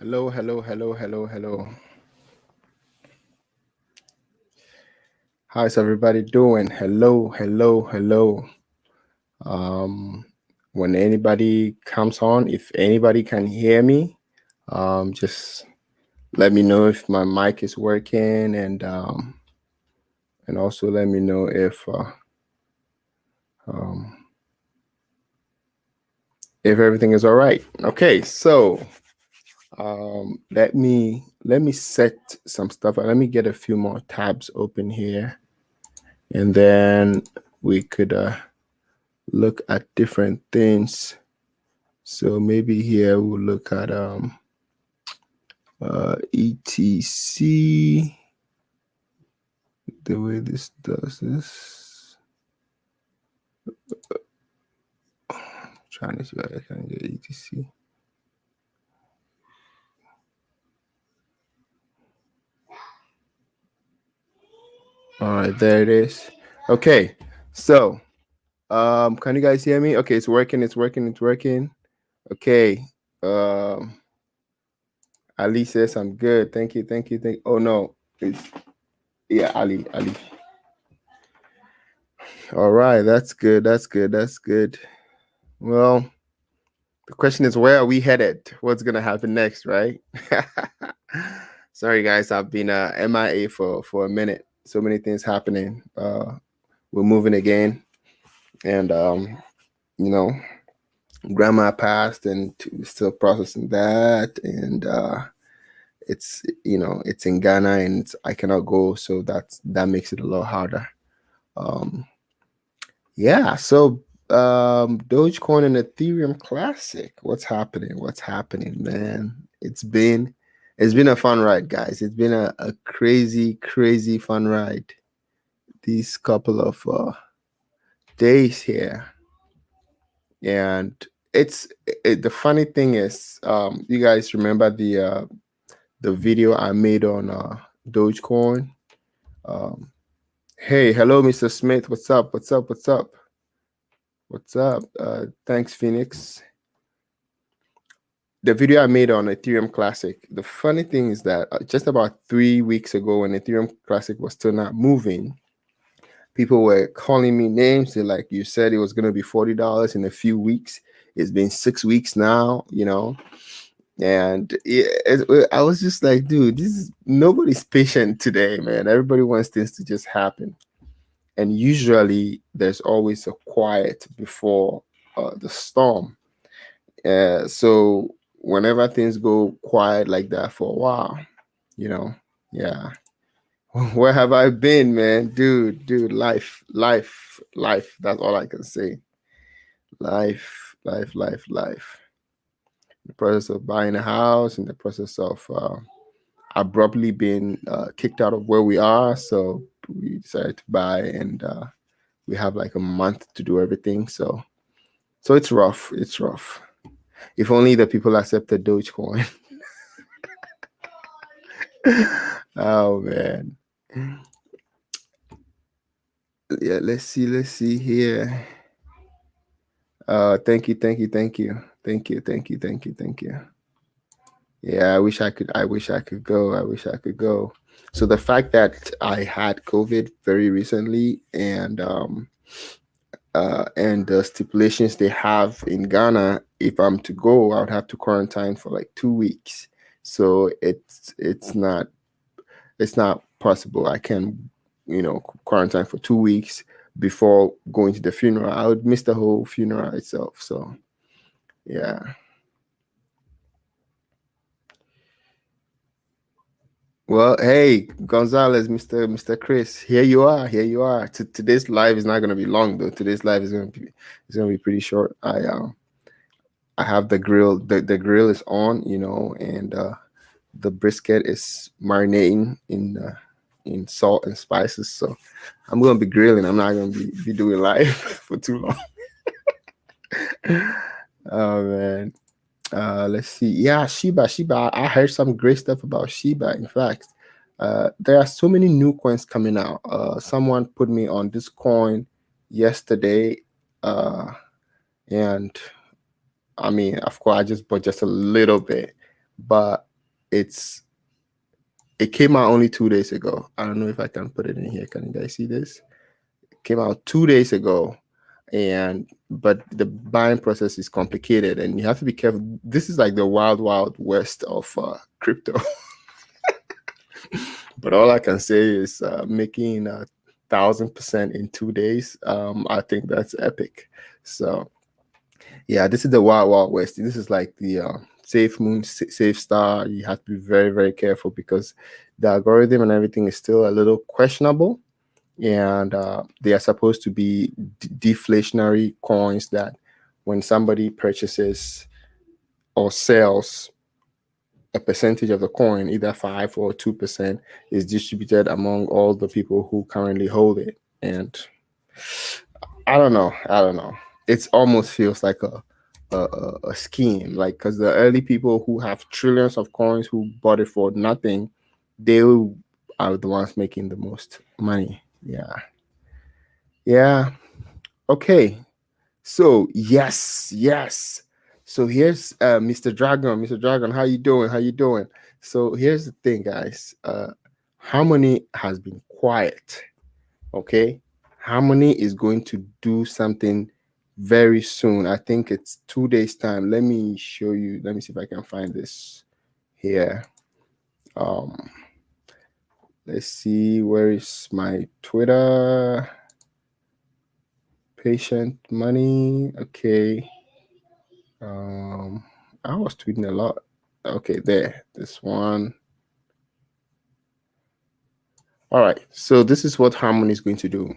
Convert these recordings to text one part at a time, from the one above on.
Hello, hello, hello, hello, hello. How's everybody doing? Hello, hello, hello. When anybody comes on, if anybody can hear me, just let me know if my mic is working, and also let me know if everything is all right. Okay, so let me set some stuff. Let me get a few more tabs open here, and then we could look at different things. So maybe here we'll look at ETC, the way this does this. Trying to see if I can get ETC. All right, there it is. Okay, so can you guys hear me? Okay, it's working. Okay. Ali says I'm good. Thank you. Oh no, yeah, Ali. All right, that's good. Well, the question is, where are we headed? What's gonna happen next, right? Sorry, guys, I've been MIA for a minute. So many things happening. We're moving again, and grandma passed, and still processing that, and it's in Ghana, and I cannot go, so that makes it a lot harder. Yeah, so Dogecoin and Ethereum Classic. What's happening, man? It's been a fun ride, guys. It's been a crazy fun ride these couple of days here. And the funny thing is, you guys remember the video I made on Dogecoin? Hey, hello, Mr. Smith. What's up? Thanks, Phoenix. The video I made on Ethereum Classic. The funny thing is that just about 3 weeks ago, when Ethereum Classic was still not moving, people were calling me names. They're like, "You said it was going to be $40 in a few weeks. It's been 6 weeks now, And I was just like, dude, nobody's patient today, man. Everybody wants things to just happen. And usually there's always a quiet before the storm. So whenever things go quiet like that for a while, yeah. Where have I been, man? Dude, life. That's all I can say. Life. The process of buying a house, and the process of abruptly being kicked out of where we are. So we decided to buy, and we have like a month to do everything. So it's rough. If only the people accepted Dogecoin. Oh man. Yeah, let's see here. Thank you. Yeah, I wish I could go. So the fact that I had COVID very recently, and the stipulations they have in Ghana, if I'm to go, I would have to quarantine for like 2 weeks. So it's not possible. I can, quarantine for 2 weeks before going to the funeral. I would miss the whole funeral itself. So, yeah. Well, hey, Gonzalez, Mr. Chris, here you are. Today's live is not going to be long though. Today's live is going to be pretty short. I have the grill. The grill is on, and the brisket is marinating in salt and spices. So I'm going to be grilling. I'm not going to be doing live for too long. Oh man. Let's see. Yeah, Shiba. I heard some great stuff about Shiba. In fact, there are so many new coins coming out. Someone put me on this coin yesterday, and I mean, of course, I just bought just a little bit, but it came out only 2 days ago. I don't know if I can put it in here. Can you guys see this? It came out 2 days ago, but the buying process is complicated, and you have to be careful. This is like the wild west of crypto. But all I can say is making 1,000% in 2 days. I think that's epic. So yeah, this is the wild west. This is like the SafeMoon, SafeStar. You have to be very careful because the algorithm and everything is still a little questionable, and they are supposed to be deflationary coins that when somebody purchases or sells a percentage of the coin, either 5 or 2%, is distributed among all the people who currently hold it. And I don't know. It almost feels like a scheme, like, because the early people who have trillions of coins who bought it for nothing, they are the ones making the most money. Yeah. Okay. So yes. So here's Mr. Dragon. Mr. Dragon, how you doing? So here's the thing, guys. Harmony has been quiet. Okay. Harmony is going to do something very soon. I think it's 2 days time. Let me show you. Let me see if I can find this here. Let's see, where is my Twitter? Patient money. Okay. I was tweeting a lot. Okay, there. This one. All right. So this is what Harmony is going to do.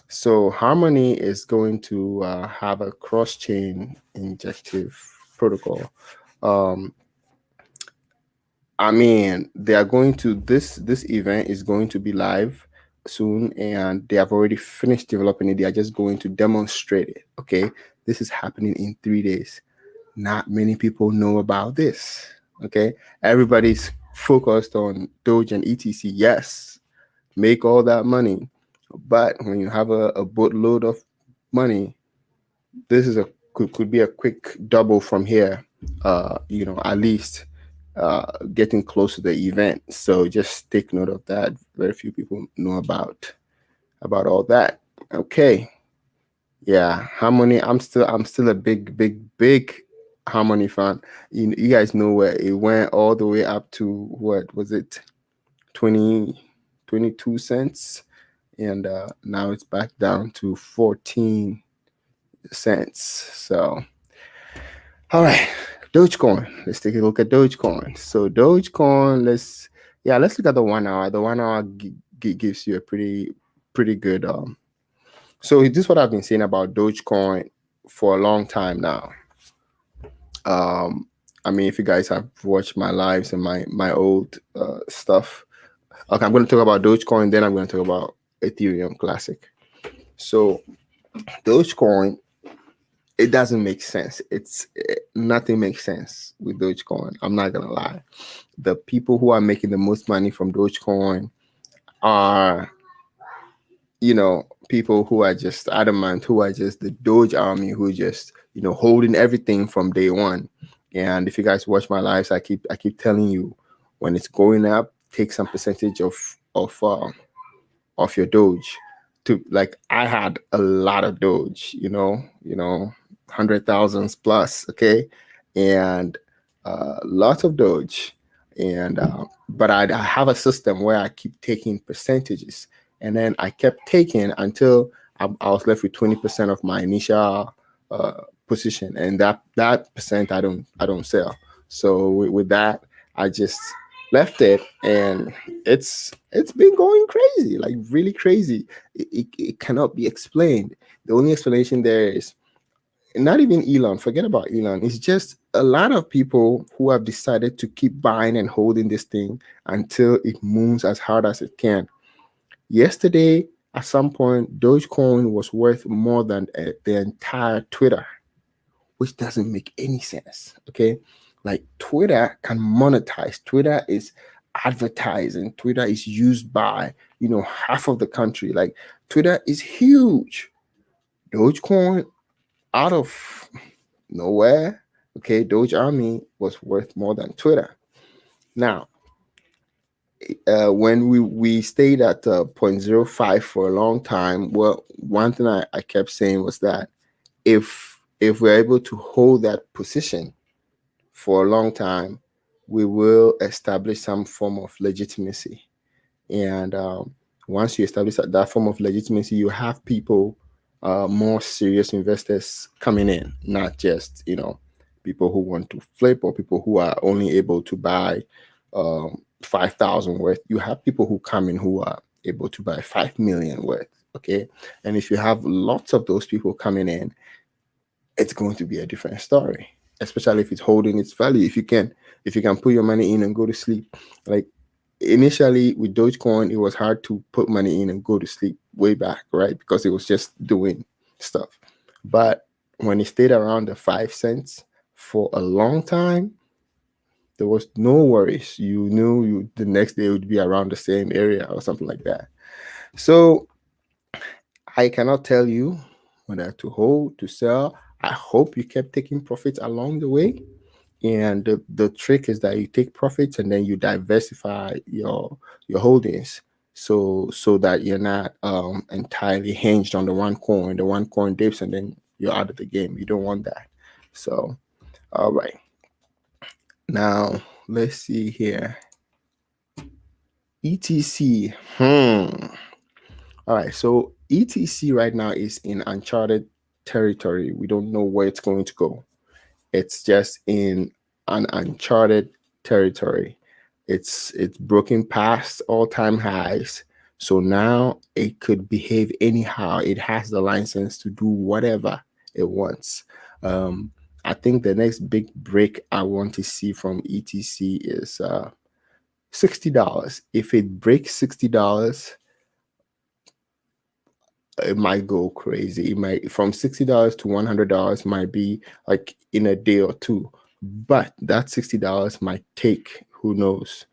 So Harmony is going to have a cross-chain injective protocol. I mean, they are going to this event is going to be live soon, and they have already finished developing it. They are just going to demonstrate it. Okay, this is happening in 3 days. Not many people know about this. Okay, everybody's focused on Doge and ETC. Yes, make all that money, but when you have a boatload of money, this is could be a quick double from here. At least getting close to the event. So just take note of that. Very few people know about all that. Okay. Yeah, Harmony. I'm still a big Harmony fan. You guys know where it went all the way up to, what was it, 22 cents, and now it's back down to 14 cents. So all right, Dogecoin. Let's take a look at Dogecoin. So Dogecoin, let's look at the 1 hour. The 1 hour gives you a pretty good. So this is what I've been saying about Dogecoin for a long time now. I mean, if you guys have watched my lives and my old stuff, okay, I'm going to talk about Dogecoin, then I'm going to talk about Ethereum Classic. So Dogecoin, it doesn't make sense. Nothing makes sense with Dogecoin. I'm not gonna lie. The people who are making the most money from Dogecoin are, people who are just adamant, who are just the Doge army, who just, holding everything from day one. And if you guys watch my lives, I keep telling you, when it's going up, take some percentage of your Doge. To, like, I had a lot of Doge, 100,000 plus, okay, and lots of Doge, and but I have a system where I keep taking percentages, and then I kept taking until I was left with 20% of my initial position, and that percent I don't sell. So with that, I just left it, and it's been going crazy, like really crazy. It cannot be explained. The only explanation there is, not even Elon, forget about Elon. It's just a lot of people who have decided to keep buying and holding this thing until it moves as hard as it can. Yesterday, at some point, Dogecoin was worth more than the entire Twitter, which doesn't make any sense. Okay, like, Twitter can monetize. Twitter is advertising. Twitter is used by half of the country. Like, Twitter is huge. Dogecoin, out of nowhere, okay, Doge Army was worth more than Twitter. Now, when we stayed at 0.05 for a long time, well, one thing I kept saying was that if we're able to hold that position for a long time, we will establish some form of legitimacy. And once you establish that form of legitimacy, you have people, more serious investors coming in, not just, people who want to flip or people who are only able to buy 5,000 worth. You have people who come in who are able to buy 5 million worth. Okay. And if you have lots of those people coming in, it's going to be a different story, especially if it's holding its value. If you can put your money in and go to sleep. Like initially with Dogecoin, it was hard to put money in and go to sleep way back, right? Because it was just doing stuff. But when it stayed around the 5 cents for a long time, there was no worries. You knew the next day would be around the same area or something like that. So I cannot tell you whether to hold, to sell. I hope you kept taking profits along the way. And the trick is that you take profits and then you diversify your holdings, so that you're not entirely hinged on the one coin. The one coin dips and then you're out of the game. You don't want that. So, all right. Now let's see here. ETC. All right. So ETC right now is in uncharted territory. We don't know where it's going to go. It's just in an uncharted territory. It's broken past all-time highs. So now it could behave anyhow. It has the license to do whatever it wants. I think the next big break I want to see from ETC is $60. If it breaks $60, it might go crazy. It might, from $60 to $100 might be like in a day or two, but that $60 might take, who knows,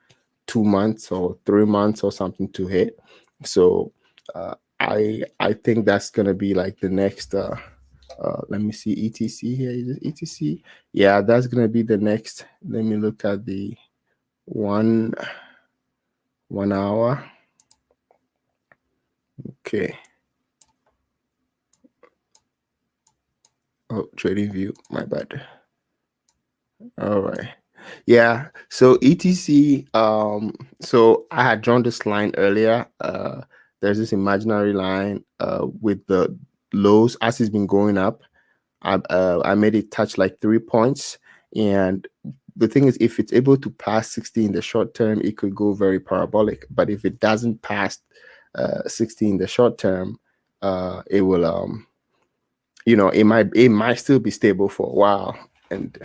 2 months or 3 months or something to hit. So I think that's gonna be like the next. Let me see, ETC here. Is it ETC? Yeah, that's gonna be the next. Let me look at the 1 hour. Okay. Oh, trading view, my bad. All right. Yeah. So ETC, so I had drawn this line earlier. There's this imaginary line with the lows as it's been going up. I made it touch like 3 points. And the thing is, if it's able to pass 60 in the short term, it could go very parabolic. But if it doesn't pass 60 in the short term, it will it might still be stable for a while. And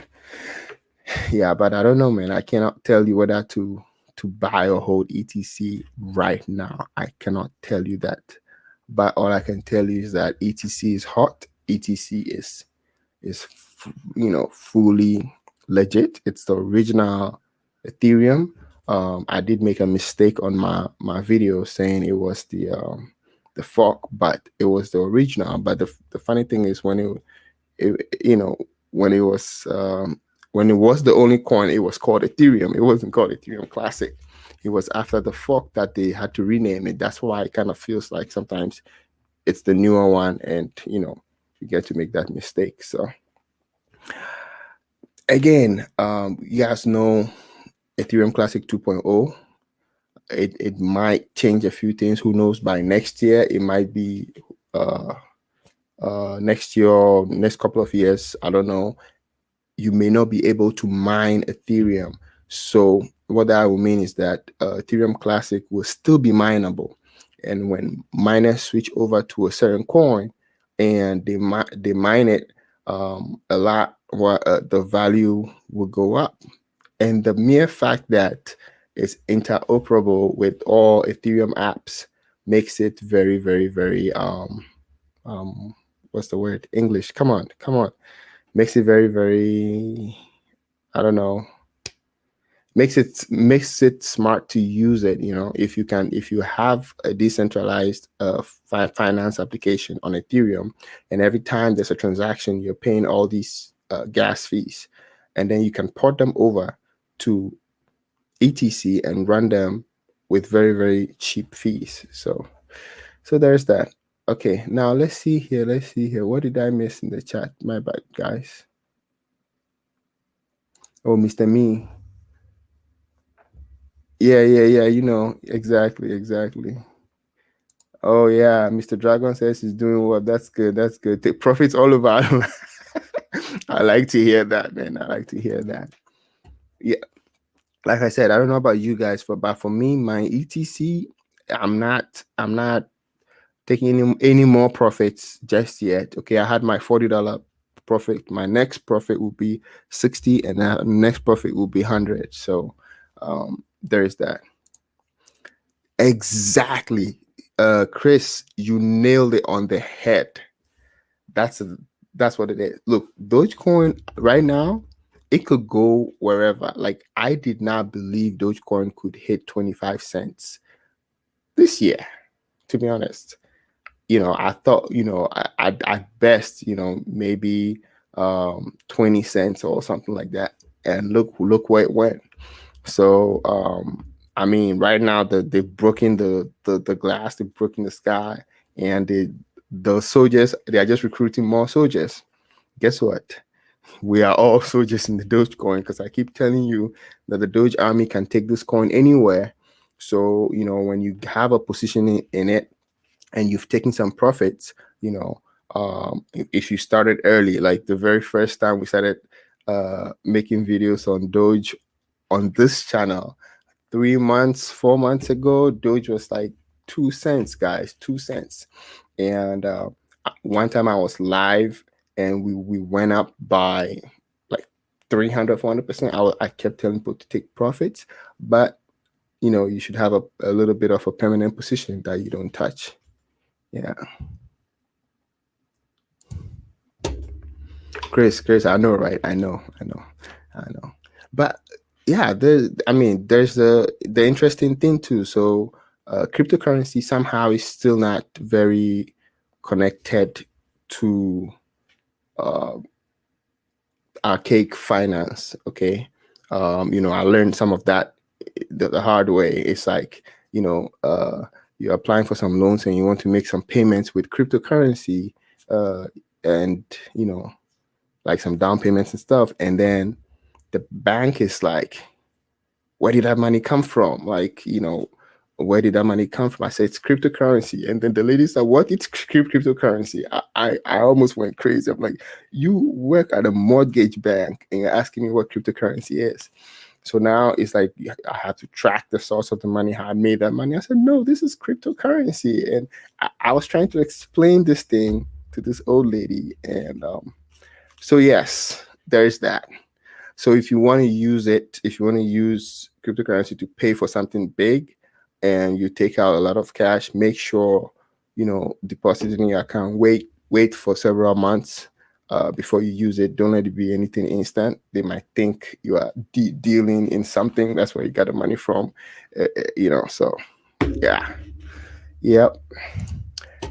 yeah, but I don't know, man. I cannot tell you whether to buy or hold ETC right now. I cannot tell you that. But all I can tell you is that ETC is hot. ETC is fully legit. It's the original Ethereum. I did make a mistake on my video saying it was the fork, but it was the original. But the funny thing is when when it was the only coin, it was called Ethereum. It wasn't called Ethereum Classic. It was after the fork that they had to rename it. That's why it kind of feels like sometimes it's the newer one, and you get to make that mistake. So again, you guys know Ethereum Classic 2.0. It might change a few things. Who knows? By next year, it might be next year or next couple of years. I don't know. You may not be able to mine Ethereum. So what that will mean is that Ethereum Classic will still be mineable. And when miners switch over to a certain coin and they mine it a lot, the value will go up. And the mere fact that it's interoperable with all Ethereum apps makes it very, very, very what's the word? English. Come on. Makes it very, very, I don't know, makes it smart to use it. If you have a decentralized finance application on Ethereum, and every time there's a transaction, you're paying all these gas fees, and then you can port them over to ETC and run them with very, very cheap fees. So there's that. Okay, now let's see here. What did I miss in the chat? My bad, guys. Oh, Mr. Me. Yeah. You know, exactly. Oh yeah, Mr. Dragon says he's doing well. That's good. Take profits all over. I like to hear that, man. I like to hear that. Yeah, like I said, I don't know about you guys, but for me, my ETC, I'm not taking any more profits just yet. Okay, I had my $40 profit. My next profit will be 60, and the next profit will be 100. So there's that. Exactly. Chris, you nailed it on the head. That's what it is. Look, Dogecoin right now, it could go wherever. Like, I did not believe Dogecoin could hit 25 cents this year, to be honest. You know, I thought, you know, at best, you know, maybe 20 cents or something like that. And look where it went. So I mean, right now they've broken the glass, they've broken the sky, and the soldiers, they are just recruiting more soldiers. Guess what? We are all soldiers in the Dogecoin, because I keep telling you that the Doge army can take this coin anywhere. So, you know, when you have a position in it and you've taken some profits, you know, if you started early, like the very first time we started making videos on Doge on this channel, 4 months ago, Doge was like 2 cents, guys, 2 cents. And one time I was live and we went up by like 300, 400%. I kept telling people to take profits, but you know, you should have a little bit of a permanent position that you don't touch. Yeah. Chris, I know, right? I know. But yeah, there's the interesting thing too. So cryptocurrency somehow is still not very connected to archaic finance. Okay. You know, I learned some of that the hard way. It's like, you know, you're applying for some loans and you want to make some payments with cryptocurrency, and you know, like some down payments and stuff, and then the bank is like, where did that money come from? Like, you know, where did that money come from? I said, it's cryptocurrency. And then the lady said, what? It's cryptocurrency. I almost went crazy. I'm like, you work at a mortgage bank and you're asking me what cryptocurrency is. So now it's like I have to track the source of the money, how I made that money. I said, no, this is cryptocurrency. And I was trying to explain this thing to this old lady. And so yes, there's that. So if you want to use cryptocurrency to pay for something big and you take out a lot of cash, make sure, you know, deposit it in your account. Wait for several months before you use it. Don't let it be anything instant. They might think you are dealing in something. That's where you got the money from, you know. So yeah. Yep.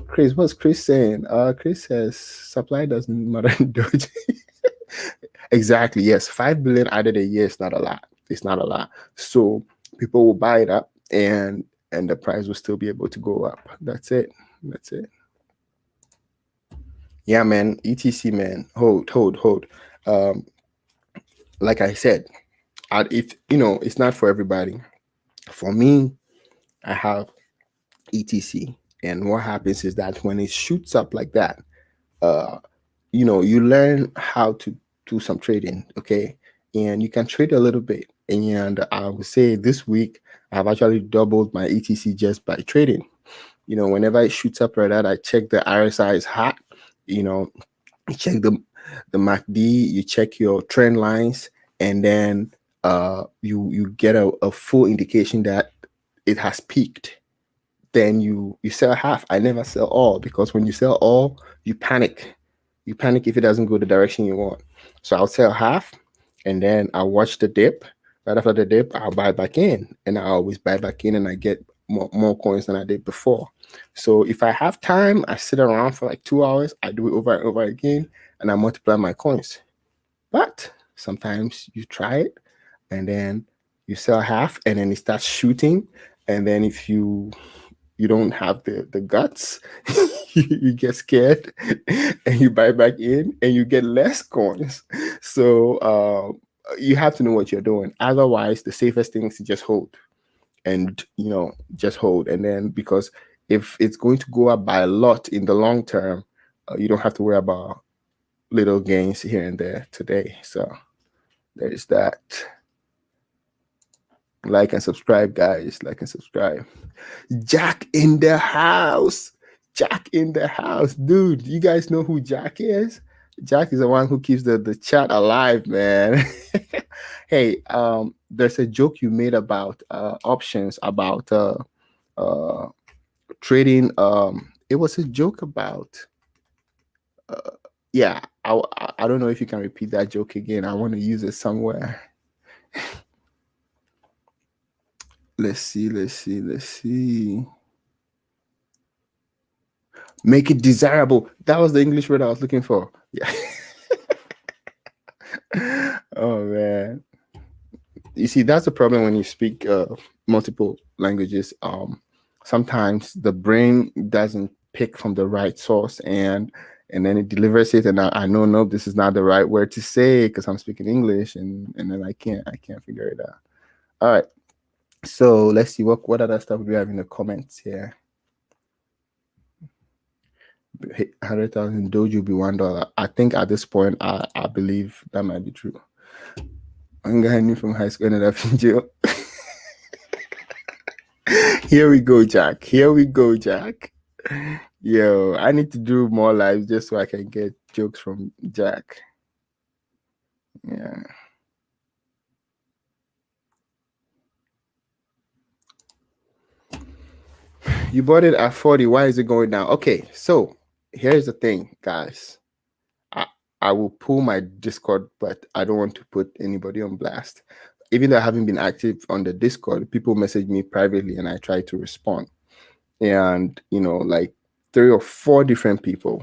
Chris, what's Chris saying? Chris says supply doesn't matter in Doge. Exactly. Yes. 5 billion added a year is not a lot. It's not a lot. So people will buy it up and the price will still be able to go up. That's it. Yeah, man. ETC, man. Hold. Like I said, if you know, it's not for everybody. For me, I have ETC. And what happens is that when it shoots up like that, you know, you learn how to do some trading, okay? And you can trade a little bit. And I would say this week, I've actually doubled my ETC just by trading. You know, whenever it shoots up like that, I check the RSI is hot. You know, you check the MACD, you check your trend lines, and then you get a full indication that it has peaked. Then you sell half. I never sell all, because when you sell all, you panic. You panic if it doesn't go the direction you want. So I'll sell half, and then I'll watch the dip. Right after the dip, I'll buy back in, and I always buy back in, and I get more coins than I did before. So if I have time, I sit around for like 2 hours. I do it over and over again, and I multiply my coins. But sometimes you try it, and then you sell half, and then it starts shooting. And then if you don't have the guts, you get scared and you buy back in and you get less coins. So you have to know what you're doing. Otherwise, the safest thing is to just hold and, just hold. And then, because if it's going to go up by a lot in the long term, you don't have to worry about little gains here and there today. So there's that. Like and subscribe, guys. Like and subscribe. Jack in the house. Jack in the house. Dude, you guys know who Jack is? Jack is the one who keeps the chat alive, man. Hey, there's a joke you made about options, about trading. It was a joke about yeah. I don't know if you can repeat that joke again. I want to use it somewhere. Let's see. Make it desirable. That was the English word I was looking for. Yeah. Oh man. You see, that's the problem when you speak multiple languages. Sometimes the brain doesn't pick from the right source, and then it delivers it, and I know, no, this is not the right word to say because I'm speaking English, and then I can't figure it out. All right. So let's see what other stuff we have in the comments here. 100,000 Doge will be $1. I think at this point, I believe that might be true. I'm going from high school, ended up in jail. Here we go, Jack. Yo, I need to do more lives just so I can get jokes from Jack. Yeah. You bought it at 40. Why is it going down? Okay, so here's the thing, guys. I will pull my Discord, but I don't want to put anybody on blast. Even though I haven't been active on the Discord, people message me privately and I try to respond. And, like 3 or 4 different people.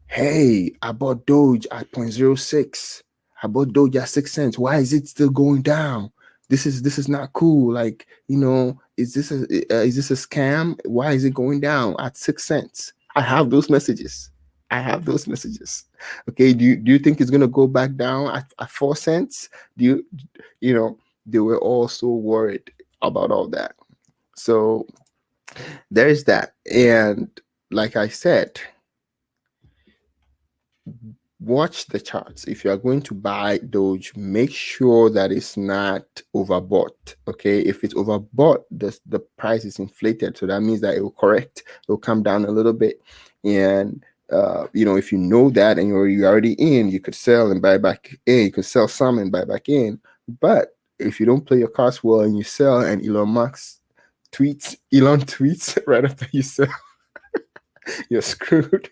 Hey, I bought Doge at 0.06. I bought Doge at 6 cents. Why is it still going down? This is not cool. Like, is this a scam? Why is it going down at 6 cents? I have those messages. Okay, do you think it's gonna go back down at 4 cents? They were all so worried about all that. So there's that. And like I said, watch the charts. If you are going to buy Doge, make sure that it's not overbought. Okay, if it's overbought, the price is inflated, so that means that it will correct. It will come down a little bit. And if you know that and you're already in, you could sell and buy back in. You could sell some and buy back in. But if you don't play your cards well and you sell, and Elon tweets right after you sell, you're screwed.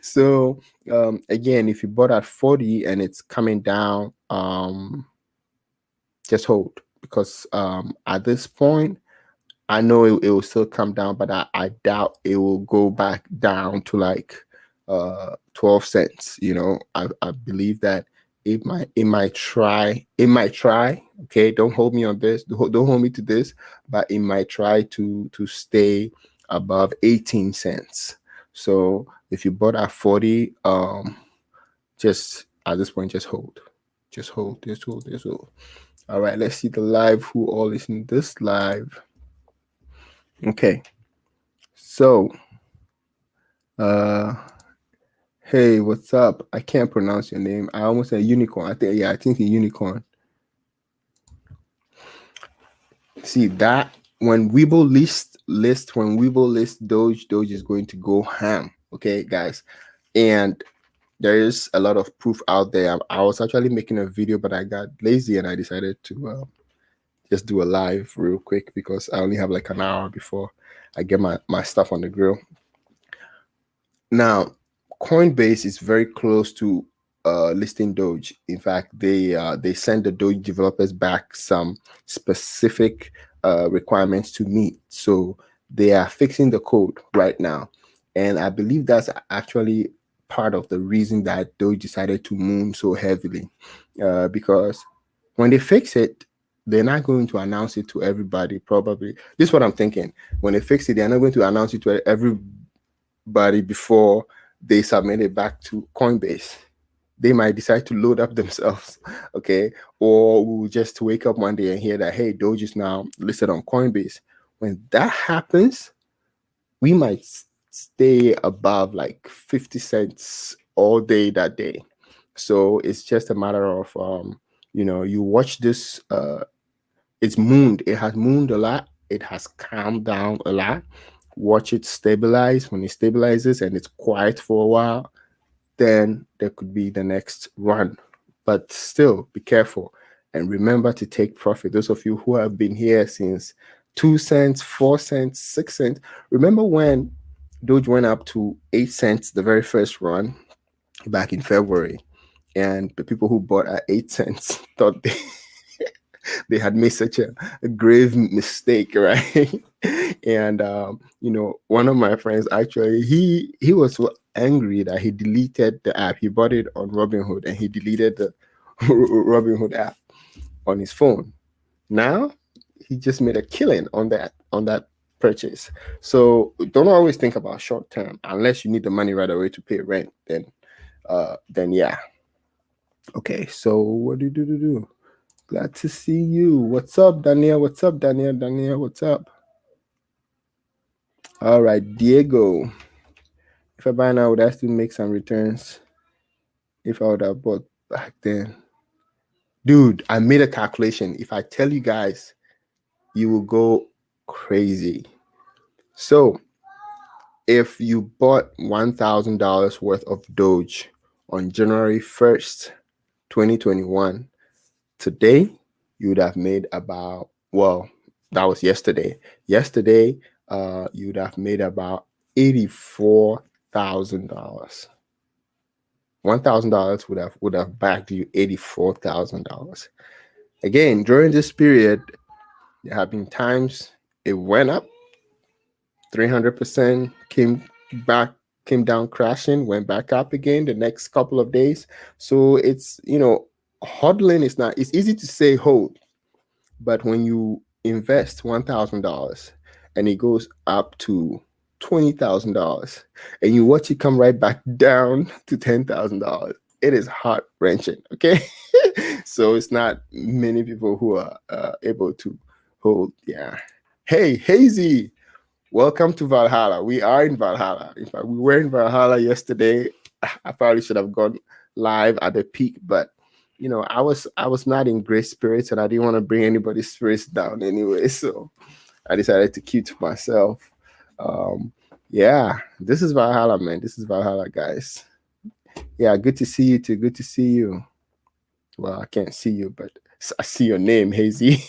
So again, if you bought at 40 and it's coming down, just hold, because at this point, I know it will still come down, but I doubt it will go back down to like 12 cents. I believe that it might try. Okay, don't hold me on this. Don't hold me to this, but it might try to stay above 18 cents. So if you bought at 40, just at this point, just hold. All right, let's see the live. Who all is in this live? Okay, so hey, what's up? I can't pronounce your name. I almost said unicorn. I think a unicorn. See that when Webull list Doge is going to go ham. Okay, guys, and there is a lot of proof out there. I was actually making a video, but I got lazy and I decided to just do a live real quick because I only have like an hour before I get my stuff on the grill. Now, Coinbase is very close to listing Doge. In fact, they send the Doge developers back some specific requirements to meet. So they are fixing the code right now. And I believe that's actually part of the reason that Doge decided to moon so heavily, because when they fix it, they're not going to announce it to everybody. Probably this is what I'm thinking. When they fix it, they're not going to announce it to everybody before they submit it back to Coinbase. They might decide to load up themselves, okay? Or we'll just wake up one day and hear that, hey, Doge is now listed on Coinbase. When that happens, we might stay above like 50 cents all day that day. So it's just a matter of, you watch this, it's mooned. It has mooned a lot. It has calmed down a lot. Watch it stabilize. When it stabilizes and it's quiet for a while, then there could be the next run. But still, be careful and remember to take profit. Those of you who have been here since 2 cents, 4 cents, 6 cents. Remember when Doge went up to 8 cents the very first run back in February, and the people who bought at 8 cents thought they had made such a grave mistake, right? And one of my friends actually, he was so angry that he deleted the app. He bought it on Robinhood and he deleted the Robinhood app on his phone. Now he just made a killing on that purchase. So don't always think about short term unless you need the money right away to pay rent. Then yeah. Okay, so what do you do? Glad to see you. What's up, Daniel? What's up, Daniel? Daniel, what's up? All right, Diego. If I buy now, would I still make some returns if I would have bought back then? Dude, I made a calculation. If I tell you guys, you will go crazy. So if you bought $1,000 worth of Doge on January 1st, 2021, today you would have made about, well, that was yesterday. Yesterday, you would have made about $84,000. $1,000 would have backed you $84,000. Again, during this period, there have been times it went up 300%, came down crashing, went back up again the next couple of days. So it's, hodling is not, it's easy to say hold, but when you invest $1,000 and it goes up to $20,000 and you watch it come right back down to $10,000, it is heart wrenching. Okay. So it's not many people who are able to hold. Yeah. Hey, Hazy, welcome to Valhalla. We are in Valhalla. In fact, we were in Valhalla yesterday. I probably should have gone live at the peak, but I was not in great spirits and I didn't want to bring anybody's spirits down anyway. So I decided to keep to myself. Yeah, this is Valhalla, man. This is Valhalla, guys. Yeah, good to see you too. Good to see you. Well, I can't see you, but I see your name, Hazy.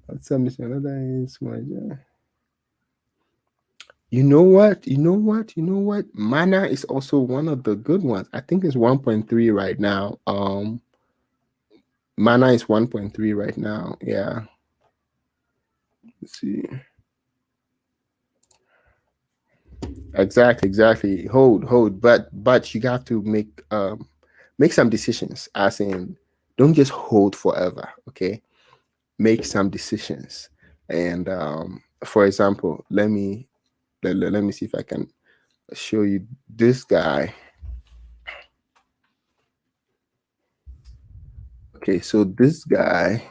What's up, Mr. Another is my You know what? Mana is also one of the good ones. I think it's 1.3 right now. Mana is 1.3 right now. Yeah. Let's see. Exactly. Hold. But you have to make some decisions. As in, don't just hold forever. Okay. Make some decisions. And for example, let me see if I can show you this guy. Okay, so this guy.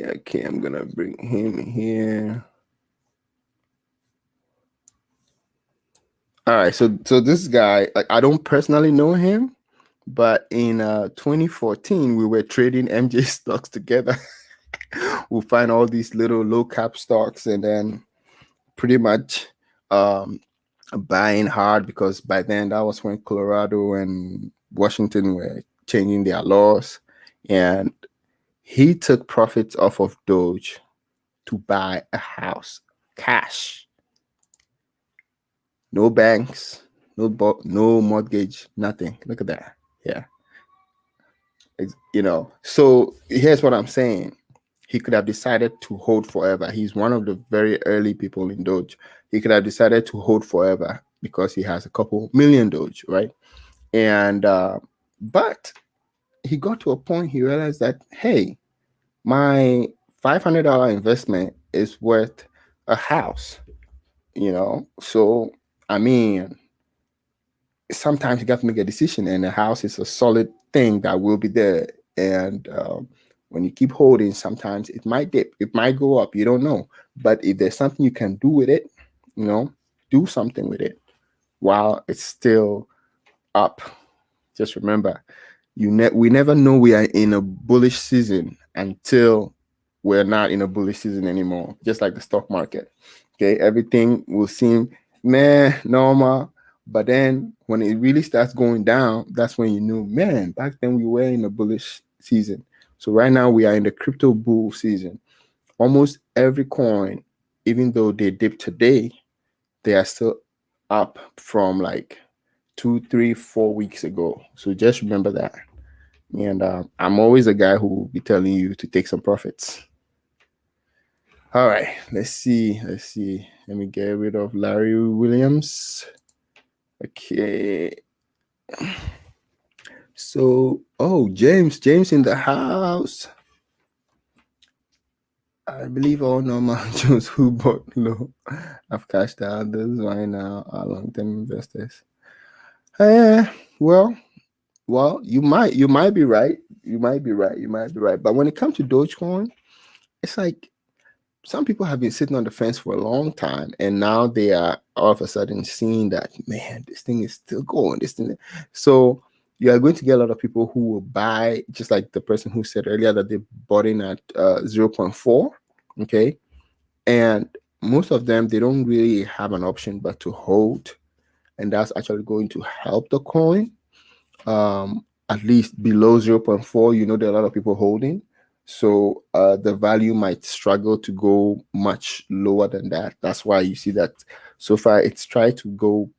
Okay, I'm gonna bring him here. All right, so this guy, like, I don't personally know him, but in 2014 we were trading MJ stocks together. We'll find all these little low cap stocks and then pretty much buying hard, because by then that was when Colorado and Washington were changing their laws, and he took profits off of Doge to buy a house, cash. No banks, no mortgage, nothing. Look at that. Yeah. So here's what I'm saying. He could have decided to hold forever. He's one of the very early people in Doge. He could have decided to hold forever because he has a couple million Doge, right? And but he got to a point he realized that, hey, my $500 investment is worth a house, So, I mean, sometimes you got to make a decision, and a house is a solid thing that will be there. And when you keep holding, sometimes it might dip, it might go up, you don't know. But if there's something you can do with it, do something with it while it's still up. Just remember, we never know we are in a bullish season until we're not in a bullish season anymore. Just like the stock market. Okay, everything will seem normal, but then when it really starts going down, that's when you know, man, back then we were in a bullish season. So right now we are in the crypto bull season. Almost every coin, even though they dipped today, they are still up from like 2, 3, 4 weeks ago. So just remember that. And I'm always a guy who will be telling you to take some profits. All right, let's see. Let me get rid of Larry Williams. Okay. So, James in the house. I believe all normal Joes who bought low have cashed out. This is right now are long-term investors. Well, you might be right. You might be right. But when it comes to Dogecoin, it's like some people have been sitting on the fence for a long time, and now they are all of a sudden seeing that, man, this thing is still going. So you are going to get a lot of people who will buy, just like the person who said earlier that they bought in at 0.4. Okay. And most of them, they don't really have an option but to hold. And that's actually going to help the coin. At least below 0.4, there are a lot of people holding. So the value might struggle to go much lower than that. That's why you see that so far it's tried to go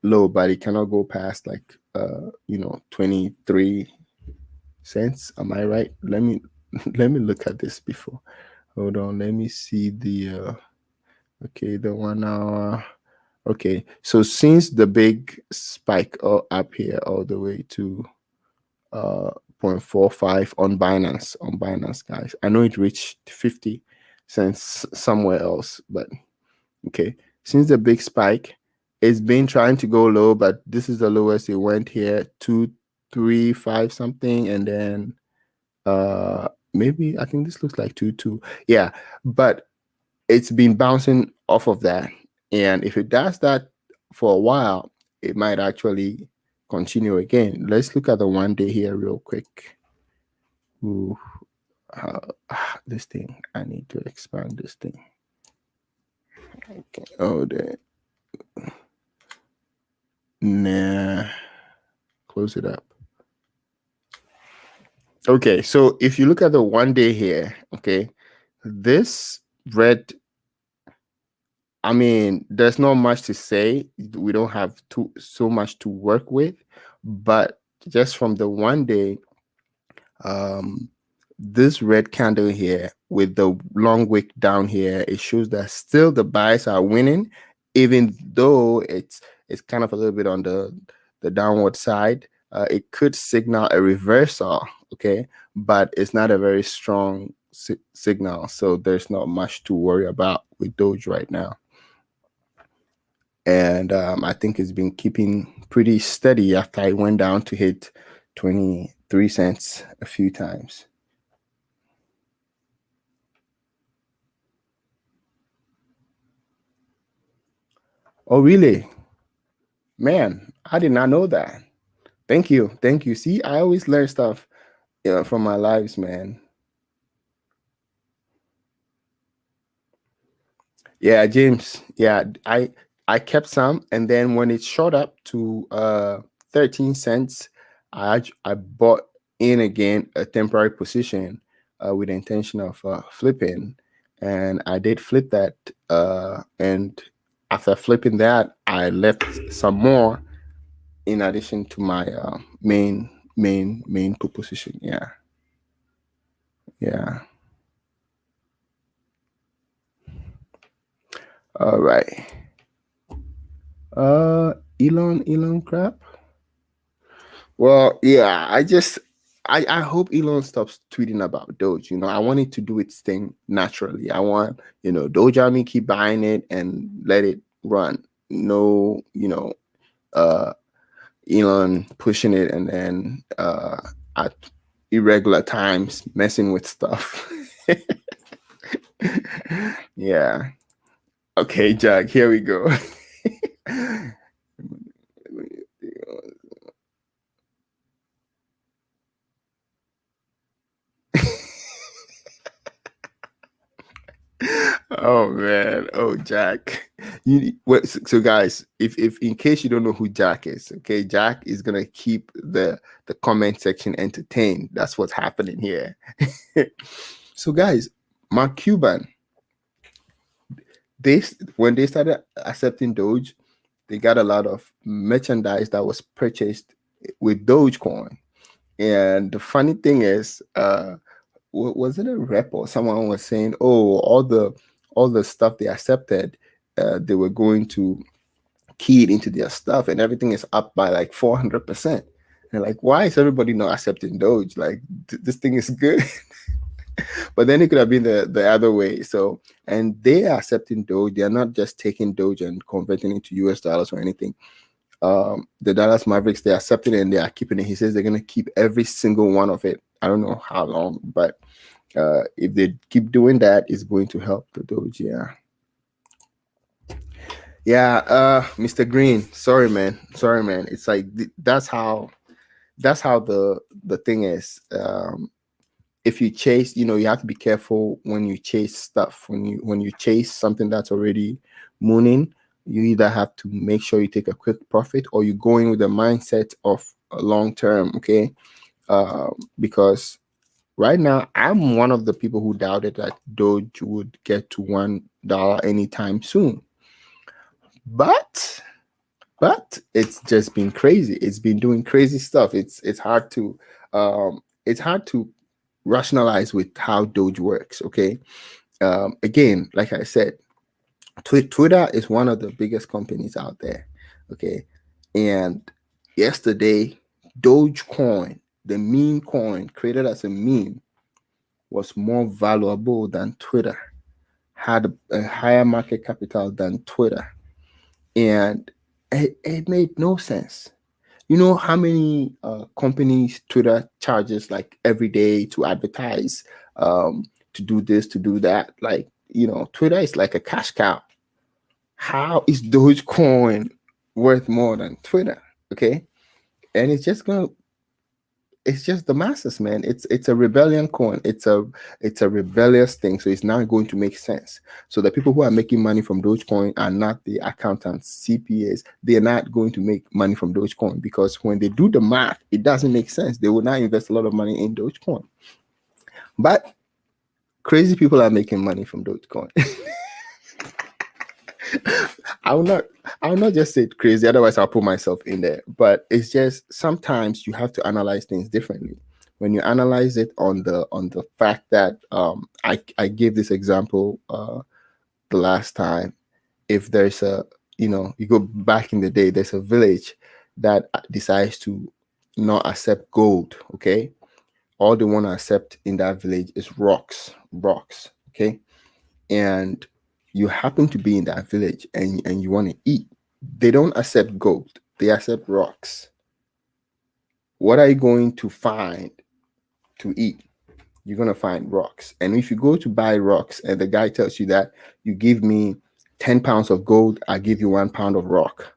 low, but it cannot go past like 23 cents. Am I right? Let me look at this before. Hold on. Let me see the the 1 hour. Okay, so since the big spike up here all the way to 0.45 on Binance, guys. I know it reached 50 cents somewhere else, but okay. Since the big spike, it's been trying to go low, but this is the lowest it went here, 235 something, and then maybe I think this looks like 22. Yeah, but it's been bouncing off of that. And if it does that for a while, it might actually continue again. Let's look at the 1 day here real quick. Ooh, this thing, I need to expand this thing. Okay. Oh, there. Nah. Close it up. Okay, so if you look at the 1 day here, okay, this red, I mean, there's not much to say. We don't have so much to work with, but just from the 1 day, this red candle here with the long wick down here, it shows that still the buys are winning, even though it's kind of a little bit on the downward side. It could signal a reversal, okay, but it's not a very strong signal, so there's not much to worry about with Doge right now. And I think it's been keeping pretty steady after I went down to hit 23 cents a few times. Oh, really? Man, I did not know that. Thank you. See, I always learn stuff from my lives, man. Yeah, James. Yeah, I kept some, and then when it shot up to 13 cents, I bought in again a temporary position with the intention of flipping, and I did flip that. And after flipping that, I left some more in addition to my main position. Yeah. All right. Elon crap. Well, yeah, I just I hope Elon stops tweeting about Doge. I want it to do its thing naturally. I want, Doge Army keep buying it and let it run. No, Elon pushing it and then at irregular times messing with stuff. Yeah. Okay, Jack, here we go. Oh man, oh Jack. So guys, if in case you don't know who Jack is, okay, Jack is gonna keep the comment section entertained. That's what's happening here. So guys, Mark Cuban, when they started accepting Doge, they got a lot of merchandise that was purchased with Dogecoin. And the funny thing is, was it a rep or someone was saying, oh, all the stuff they accepted, they were going to key it into their stuff, and everything is up by like 400%. And like, why is everybody not accepting Doge? Like, this thing is good. But then it could have been the other way. So, and they are accepting Doge. They are not just taking Doge and converting it to US dollars or anything. The Dallas Mavericks, they accepted it and they are keeping it. He says they're going to keep every single one of it. I don't know how long, but if they keep doing that, it's going to help the Doge. Yeah. Mr. Green, sorry man. It's like that's how the thing is. If you chase, you have to be careful when you chase stuff. When you chase something that's already mooning, you either have to make sure you take a quick profit or you go in with the mindset of a long term. Okay. Because right now I'm one of the people who doubted that Doge would get to $1 anytime soon. But it's just been crazy. It's been doing crazy stuff. It's hard to rationalize with how Doge works. Okay. Again, like I said, Twitter is one of the biggest companies out there. Okay. And yesterday, Dogecoin, the meme coin created as a meme, was more valuable than Twitter, had a higher market capital than Twitter. And it made no sense. You know how many companies Twitter charges like every day to advertise, to do this, to do that? Like, Twitter is like a cash cow. How is Dogecoin worth more than Twitter? Okay. And it's just the masses, man. It's a rebellion coin. It's a rebellious thing. So it's not going to make sense. So the people who are making money from Dogecoin are not the accountants, CPAs. They're not going to make money from Dogecoin because when they do the math, it doesn't make sense. They will not invest a lot of money in Dogecoin. But crazy people are making money from Dogecoin. I will not just say crazy, otherwise I'll put myself in there. But it's just sometimes you have to analyze things differently. When you analyze it on the fact that I gave this example the last time. If there's you go back in the day, there's a village that decides to not accept gold. Okay, all they want to accept in that village is rocks. Okay, and you happen to be in that village and you want to eat. They don't accept gold, they accept rocks. What are you going to find to eat? You're going to find rocks. And if you go to buy rocks and the guy tells you that you give me 10 pounds of gold, I give you 1 pound of rock,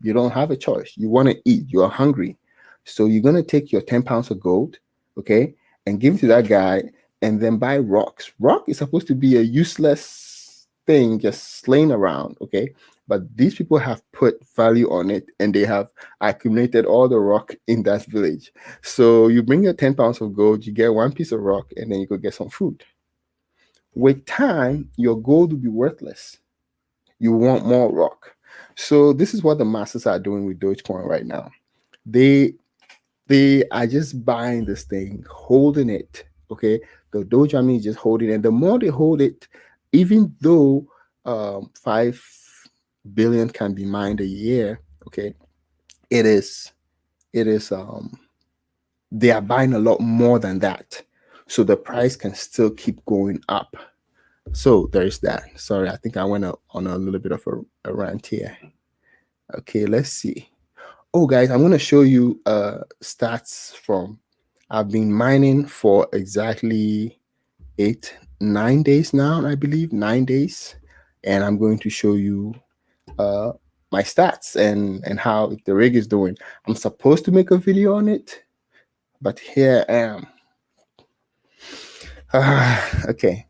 you don't have a choice. You want to eat, you are hungry. So you're going to take your 10 pounds of gold, okay, and give it to that guy and then buy rocks. Rock is supposed to be a useless thing just laying around, okay? But these people have put value on it and they have accumulated all the rock in that village. So you bring your 10 pounds of gold, you get one piece of rock, and then you go get some food. With time, your gold will be worthless. You want more rock. So this is what the masses are doing with Dogecoin right now. They are just buying this thing, holding it. Okay, the Doge Army is just holding it. And the more they hold it, even though 5 billion can be mined a year, okay, it is they are buying a lot more than that. So the price can still keep going up. So there's that. Sorry, I think I went on a little bit of a rant here. Okay, let's see. Oh, guys, I'm going to show you stats from, I've been mining for exactly 9 days now, I believe, 9 days. And I'm going to show you my stats and how the rig is doing. I'm supposed to make a video on it, but here I am. Okay.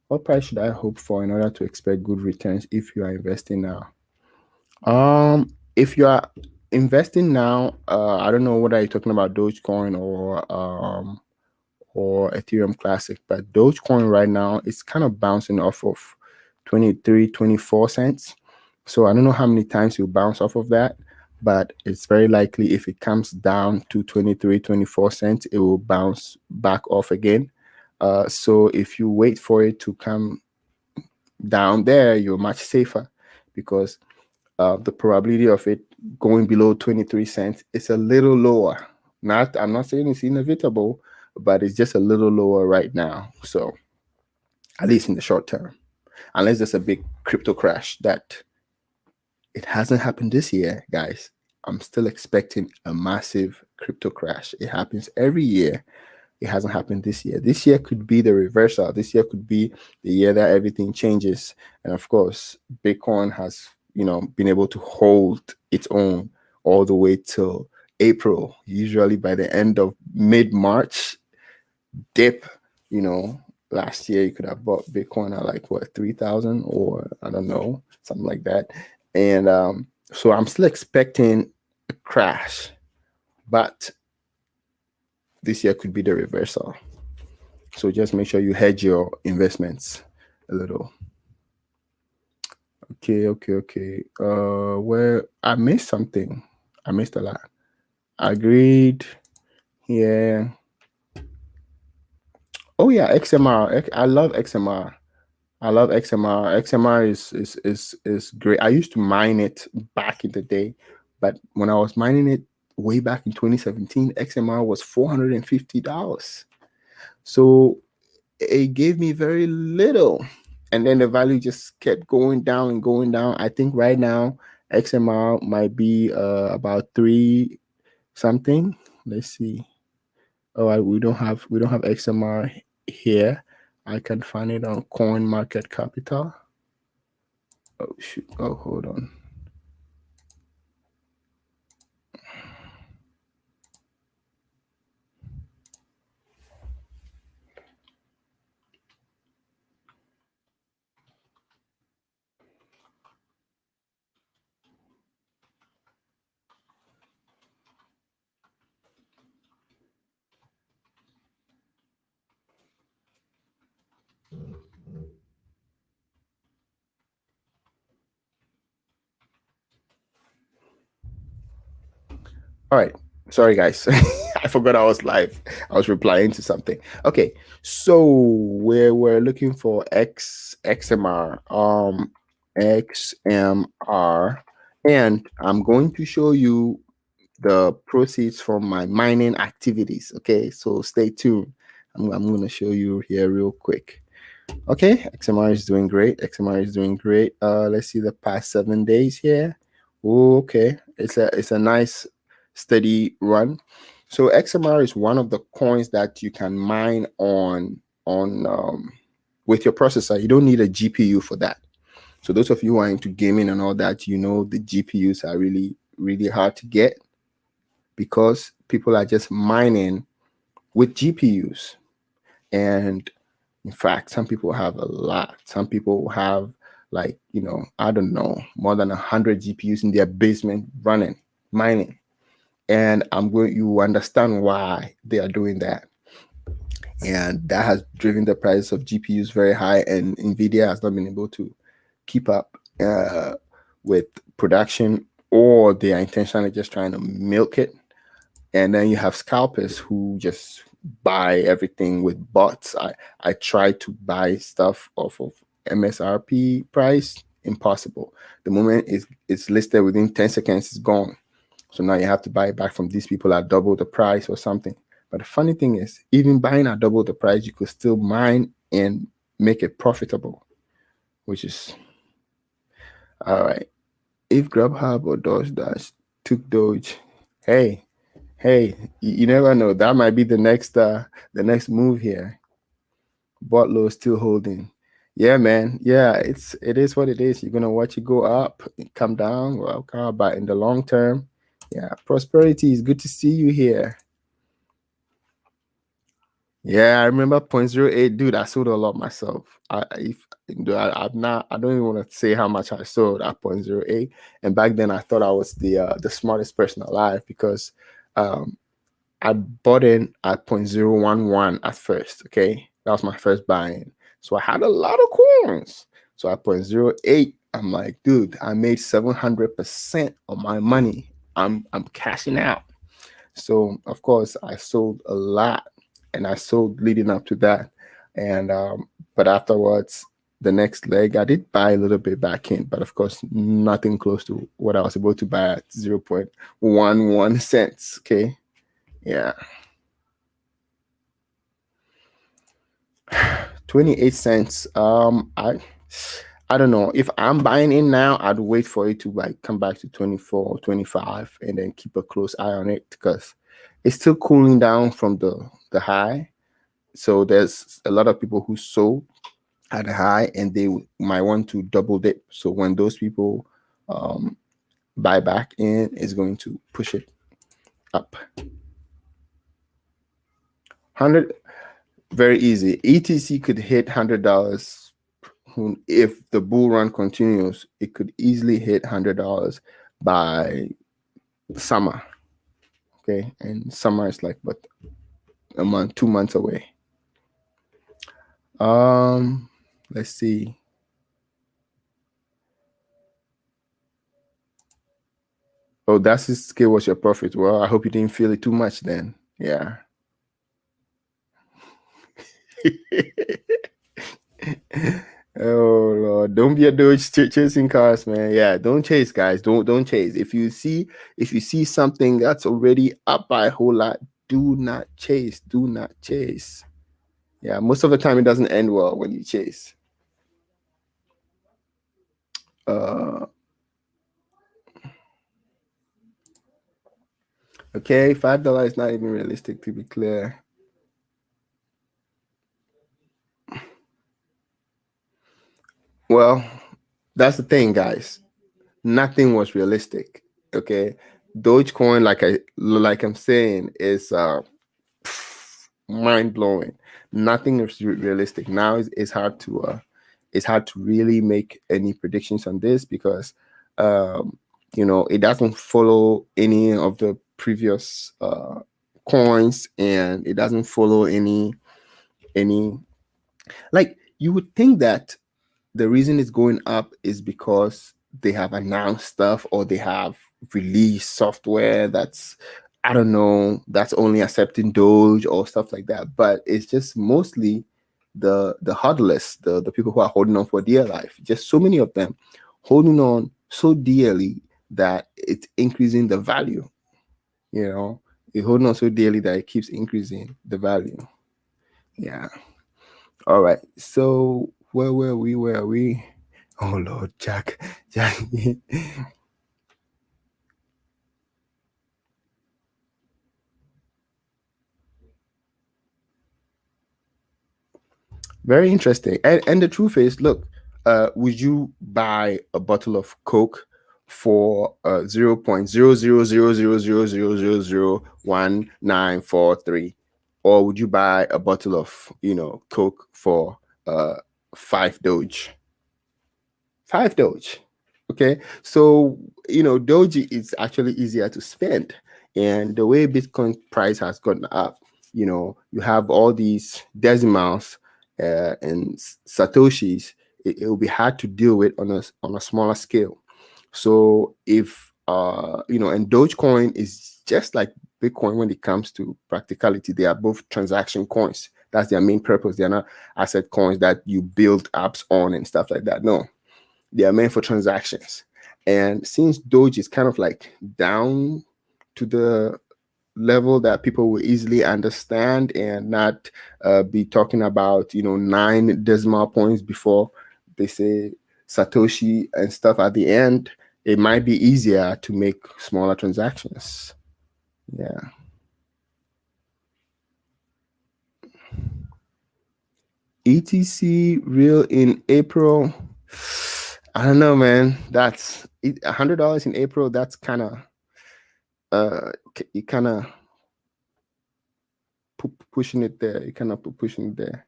What price should I hope for in order to expect good returns if you are investing now? If you are investing now, I don't know whether you're talking about Dogecoin or Ethereum Classic, but Dogecoin right now is kind of bouncing off of 23, 24 cents. So I don't know how many times you bounce off of that, but it's very likely if it comes down to 23, 24 cents, it will bounce back off again. So if you wait for it to come down there, you're much safer, because the probability of it going below 23 cents is a little lower. I'm not saying it's inevitable, but it's just a little lower right now. So at least in the short term, unless there's a big crypto crash, that it hasn't happened this year, guys. I'm still expecting a massive crypto crash. It happens every year. It hasn't happened this year. This year could be the reversal. This year could be the year that everything changes. And of course, Bitcoin has, been able to hold its own all the way till April. Usually by the end of mid-March, dip, last year you could have bought Bitcoin at like what, 3,000 or I don't know, something like that. And so I'm still expecting a crash, but this year could be the reversal. So just make sure you hedge your investments a little. Okay. Where I missed something. I missed a lot. Agreed. Yeah. Oh yeah, XMR. I love XMR. XMR is great. I used to mine it back in the day, but when I was mining it way back in 2017, XMR was $450. So it gave me very little, and then the value just kept going down and going down. I think right now XMR might be about 3 something. Let's see. Oh, we don't have XMR here. I can find it on Coin Market Capital. Oh shoot. Oh, hold on. All right. Sorry, guys. I forgot I was live. I was replying to something. Okay. So we're looking for XMR. XMR. And I'm going to show you the proceeds from my mining activities. Okay. So stay tuned. I'm going to show you here real quick. Okay. XMR is doing great. Let's see the past 7 days here. Okay. It's a nice steady run. So XMR is one of the coins that you can mine on with your processor. You don't need a GPU for that. So those of you who are into gaming and all that, the GPUs are really, really hard to get, because people are just mining with GPUs. And in fact, some people have a lot. Some people have like, I don't know, more than 100 GPUs in their basement running, mining. And you understand why they are doing that. And that has driven the price of GPUs very high, and NVIDIA has not been able to keep up with production, or they are intentionally just trying to milk it. And then you have scalpers who just buy everything with bots. I try to buy stuff off of MSRP price, impossible. The moment it's listed, within 10 seconds, it's gone. So now you have to buy it back from these people at double the price or something. But the funny thing is, even buying at double the price, you could still mine and make it profitable, which is all right. If Grubhub or DoorDash took Doge, hey, you never know. That might be the next move here. Botlow still holding. Yeah, man. Yeah, it is what it is. You're gonna watch it go up, come down, well, but in the long term, yeah, prosperity is good to see you here. Yeah, I remember 0.08, dude. I sold a lot myself. I'm not. I don't even want to say how much I sold at 0.08. And back then, I thought I was the smartest person alive because I bought in at 0.011 at first. Okay, that was my first buy-in. So I had a lot of coins. So at 0.08, I'm like, dude, I made 700% of my money. I'm cashing out. So of course, I sold a lot. And I sold leading up to that. And but afterwards, the next leg, I did buy a little bit back in, but of course, nothing close to what I was able to buy at 0.11 cents. Okay. Yeah. 28 cents. I don't know. If I'm buying in now, I'd wait for it to like come back to 24 or 25 and then keep a close eye on it because it's still cooling down from the high. So there's a lot of people who sold at a high and they might want to double dip. So when those people buy back in, it's going to push it up. 100, very easy. ETC could hit $100 if the bull run continues. It could easily hit $100 by summer. Okay, and summer is like what, a month, 2 months away. Let's see. Oh, that's his scale was your profit. Well, I hope you didn't feel it too much then. Yeah. Oh Lord, don't be a Doge chasing cars, man. Yeah, don't chase, guys. Don't chase. If you see something that's already up by a whole lot, do not chase. Do not chase. Yeah, most of the time it doesn't end well when you chase. Okay, $5 is not even realistic, to be clear. Well, that's the thing, guys. Nothing was realistic. Okay, Dogecoin, like I'm saying, is mind blowing. Nothing is realistic now. It's hard to really make any predictions on this because it doesn't follow any of the previous coins, and it doesn't follow any like you would think that the reason it's going up is because they have announced stuff or they have released software that's, I don't know, that's only accepting Doge or stuff like that. But it's just mostly the hodlers, the people who are holding on for dear life. Just so many of them holding on so dearly that it's increasing the value. It's holding on so dearly that it keeps increasing the value. Yeah. All right. So where were we? Oh Lord, Jack. Very interesting. And the truth is, look, would you buy a bottle of Coke for 0.00000001943, or would you buy a bottle of Coke for 5 Doge? 5 Doge. Okay, so Doge is actually easier to spend, and the way Bitcoin price has gone up, you have all these decimals and satoshis. It will be hard to deal with on a smaller scale. So if and Dogecoin is just like Bitcoin when it comes to practicality. They are both transaction coins. That's their main purpose. They are not asset coins that you build apps on and stuff like that. No, they are meant for transactions. And since Doge is kind of like down to the level that people will easily understand and not be talking about 9 decimal points before they say Satoshi and stuff at the end, it might be easier to make smaller transactions. Yeah. ETC real in April. I don't know, man. That's $100 in April. That's kind of you kind of pushing it there. You kind of pushing it there.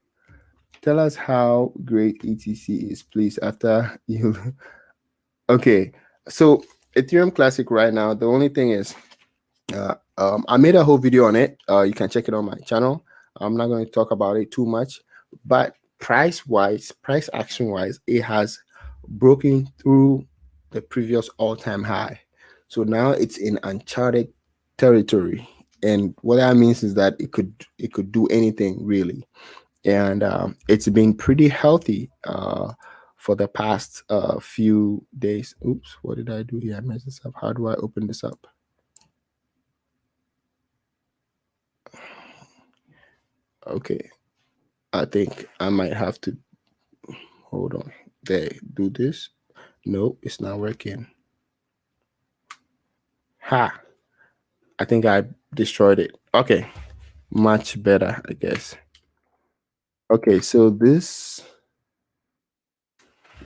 Tell us how great ETC is, please. After you, okay. So Ethereum Classic right now. The only thing is, I made a whole video on it. You can check it on my channel. I'm not going to talk about it too much, but price action wise, it has broken through the previous all-time high. So now it's in uncharted territory, and what that means is that it could do anything really, and it's been pretty healthy for the past few days. Oops, what did I do here? I messed this up. How do I open this up? Okay, I think I might have to hold on. There, do this. No, it's not working. Ha! I think I destroyed it. Okay, much better, I guess. Okay, so this,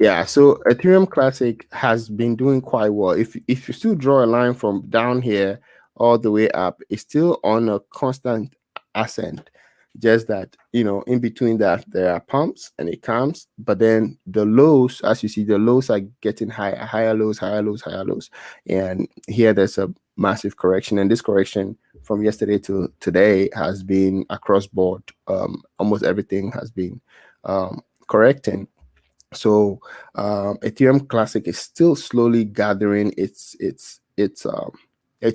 yeah, so Ethereum Classic has been doing quite well. If you still draw a line from down here all the way up, it's still on a constant ascent. Just that, in between that, there are pumps and it comes, but then the lows, as you see, the lows are getting higher lows, higher lows, higher lows. And here there's a massive correction. And this correction from yesterday to today has been across board. Almost everything has been correcting. So Ethereum Classic is still slowly gathering its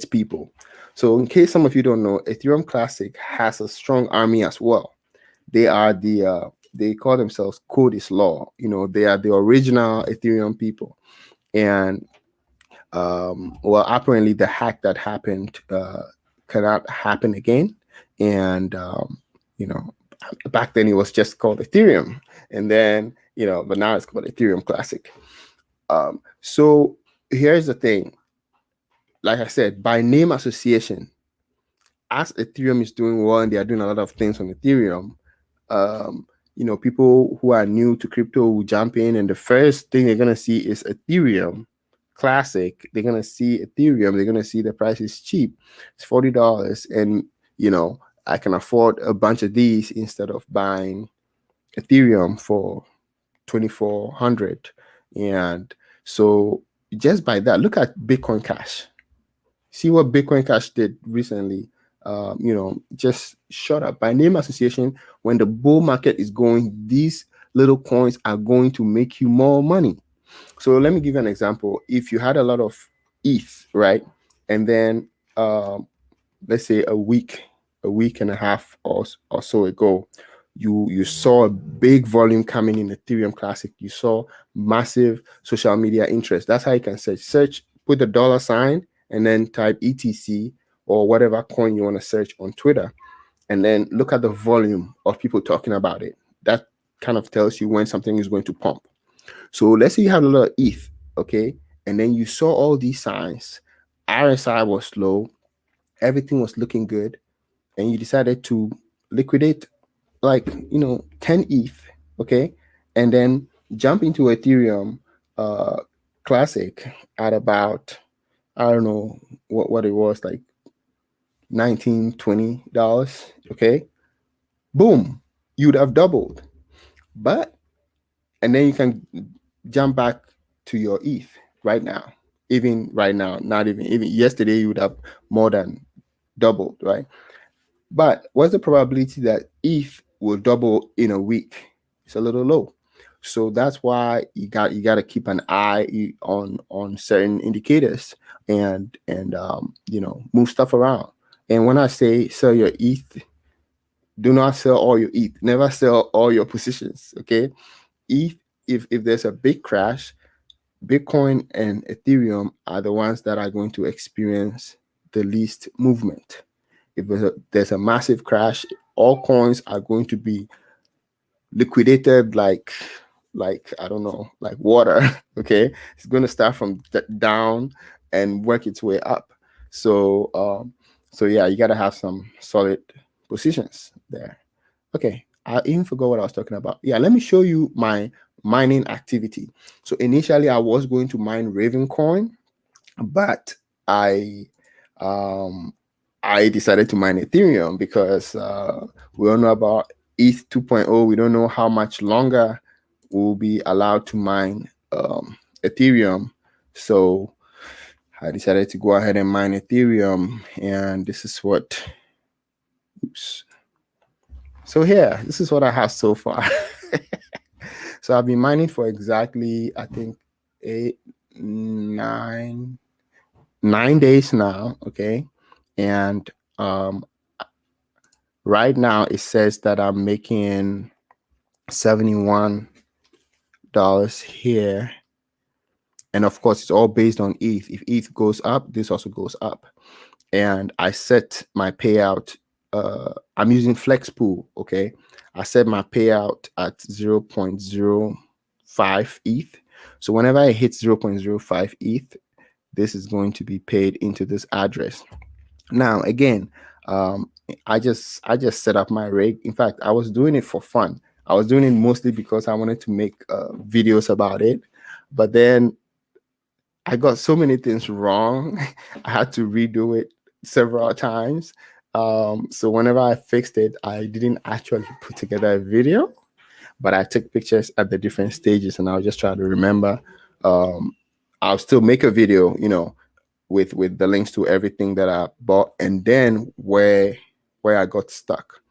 people. So in case some of you don't know, Ethereum Classic has a strong army as well. They are they call themselves Code is Law. They are the original Ethereum people. And well, apparently the hack that happened cannot happen again. And back then it was just called Ethereum, and then but now it's called Ethereum Classic. So here's the thing. Like I said, by name association, as Ethereum is doing well and they are doing a lot of things on Ethereum, people who are new to crypto will jump in, and the first thing they're gonna see is Ethereum Classic. They're gonna see Ethereum. They're gonna see the price is cheap. It's $40, and I can afford a bunch of these instead of buying Ethereum for 2,400. And so just by that, look at Bitcoin Cash. See what Bitcoin Cash did recently. Just shut up. By name association, when the bull market is going, these little coins are going to make you more money. So let me give you an example. If you had a lot of ETH, right, and then let's say a week and a half or so ago, you saw a big volume coming in Ethereum Classic. You saw massive social media interest. That's how you can search, put the $, and then type ETC or whatever coin you want to search on Twitter, and then look at the volume of people talking about it. That kind of tells you when something is going to pump. So let's say you have a lot of ETH, okay, and then you saw all these signs. RSI was low, everything was looking good, and you decided to liquidate 10 ETH, okay, and then jump into Ethereum Classic at about, I don't know what it was, like $19, $20, okay, boom, you'd have doubled. And then you can jump back to your ETH right now. Even right now, not even yesterday, you would have more than doubled, right? But what's the probability that ETH will double in a week? It's a little low. So that's why you got to keep an eye on certain indicators and move stuff around. And when I say sell your ETH, do not sell all your ETH. Never sell all your positions. Okay, ETH. If there's a big crash, Bitcoin and Ethereum are the ones that are going to experience the least movement. If there's a massive crash, all coins are going to be liquidated like I don't know, like water. Okay, it's going to start from down and work its way up. So so yeah, you got to have some solid positions there. Okay, I even forgot what I was talking about. Yeah, let me show you my mining activity. So initially I was going to mine Raven coin, but I decided to mine Ethereum because we don't know about ETH 2.0. We don't know how much longer we'll be allowed to mine Ethereum. So I decided to go ahead and mine Ethereum, and this is what, oops. So here, this is what I have so far. So I've been mining for exactly, I think, 9 days now. Okay. And right now it says that I'm making $71 here. And of course, it's all based on ETH. If ETH goes up, this also goes up. And I set my payout. I'm using FlexPool. Okay. I set my payout at 0.05 ETH. So whenever I hit 0.05 ETH, this is going to be paid into this address. Now, again, I just set up my rig. In fact, I was doing it for fun. I was doing it mostly because I wanted to make videos about it. But then I got so many things wrong. I had to redo it several times. So whenever I fixed it, I didn't actually put together a video, but I took pictures at the different stages, and I'll just try to remember. I'll still make a video, you know, with the links to everything that I bought, and then where I got stuck.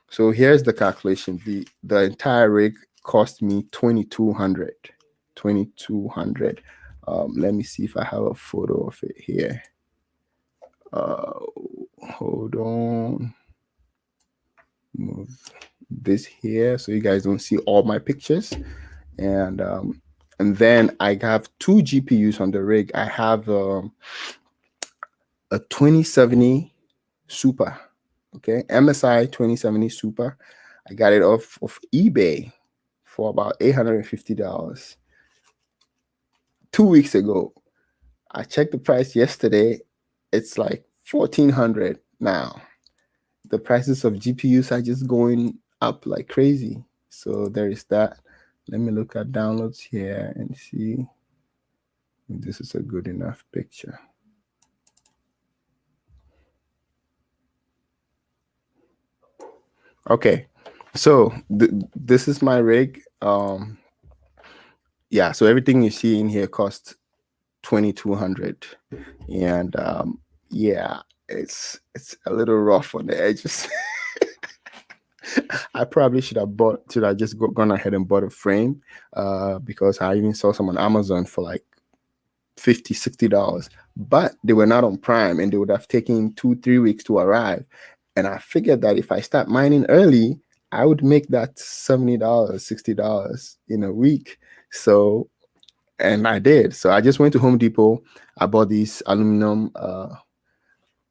So here's the calculation. The entire rig cost me $2,200. Let me see if I have a photo of it here. Hold on. Move this here so you guys don't see all my pictures. And then I have 2 GPUs on the rig. I have a 2070 Super. Okay, MSI 2070 Super. I got it off of eBay for about $850 2 weeks ago. I checked the price yesterday. It's like $1,400 now. The prices of GPUs are just going up like crazy. So there is that. Let me look at downloads here and see if this is a good enough picture. Okay, so this is my rig. Yeah, so everything you see in here costs $2,200, and yeah, it's a little rough on the edges. I probably should have just gone ahead and bought a frame, because I even saw some on Amazon for like $50, $60, but they were not on Prime, and they would have taken 2-3 weeks to arrive. And I figured that if I start mining early, I would make that $70, $60 in a week. So, and I did. So I just went to Home Depot. I bought these aluminum.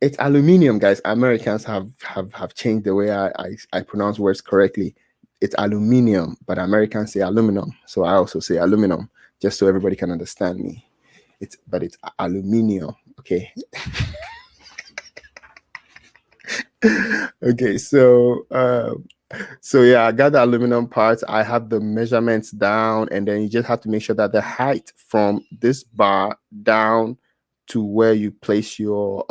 It's aluminum, guys. Americans have changed the way I pronounce words correctly. It's aluminum, but Americans say aluminum. So I also say aluminum, just so everybody can understand me. But it's aluminum. Okay. Okay, so yeah, I got the aluminum parts. I have the measurements down, and then you just have to make sure that the height from this bar down to where you place your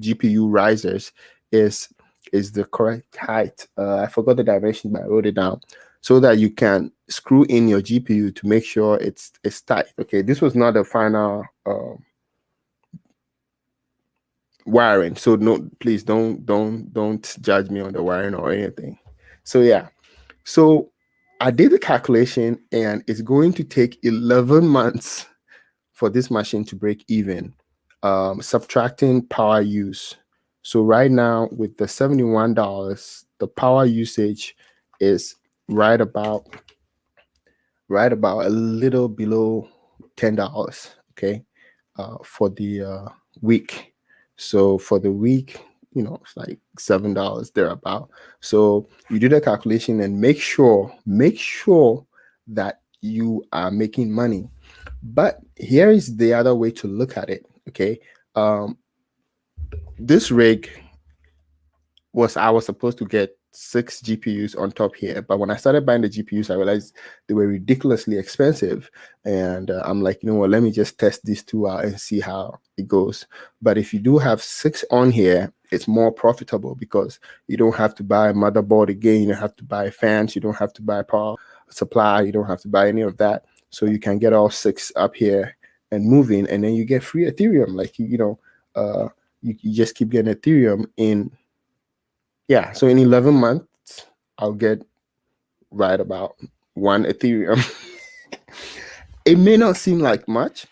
GPU risers is the correct height. I forgot the dimension, but I wrote it down so that you can screw in your GPU to make sure it's tight. Okay, this was not the final wiring, so no, please don't judge me on the wiring or anything. So yeah, so I did the calculation, and it's going to take 11 months for this machine to break even, subtracting power use. So right now with the $71, the power usage is right about a little below $10. Okay, for the week. So for the week, it's like $7 thereabout. So you do the calculation and make sure that you are making money. But here is the other way to look at it. Okay. This rig I was supposed to get 6 GPUs on top here, but when I started buying the GPUs, I realized they were ridiculously expensive, and I'm like, you know what, let me just test these 2 out and see how it goes. But if you do have 6 on here, it's more profitable because you don't have to buy a motherboard again, you don't have to buy fans, you don't have to buy power supply, you don't have to buy any of that. So you can get all 6 up here and moving, and then you get free Ethereum. Like you just keep getting Ethereum in. Yeah, so in 11 months, I'll get right about 1 Ethereum. It may not seem like much,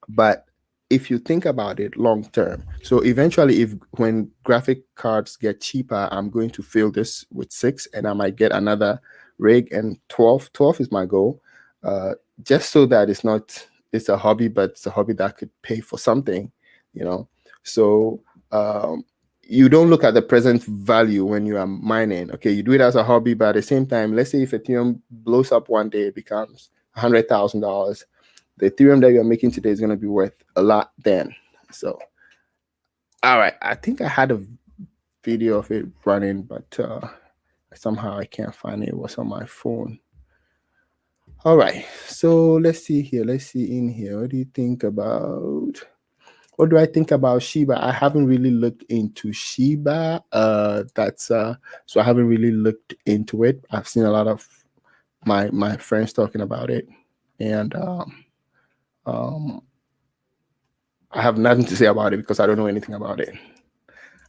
but if you think about it long term, so eventually when graphic cards get cheaper, I'm going to fill this with 6 and I might get another rig, and 12 is my goal, just so that it's a hobby, but it's a hobby that could pay for something, so you don't look at the present value when you are mining. Okay, you do it as a hobby, but at the same time, let's say if Ethereum blows up one day, it becomes $100,000. The Ethereum that you're making today is going to be worth a lot then. So, all right, I think I had a video of it running, but somehow I can't find it. It was on my phone. All right, so let's see here. Let's see in here. What do you think about? What do I think about Shiba? I haven't really looked into Shiba. So I haven't really looked into it. I've seen a lot of my friends talking about it, and I have nothing to say about it because I don't know anything about it.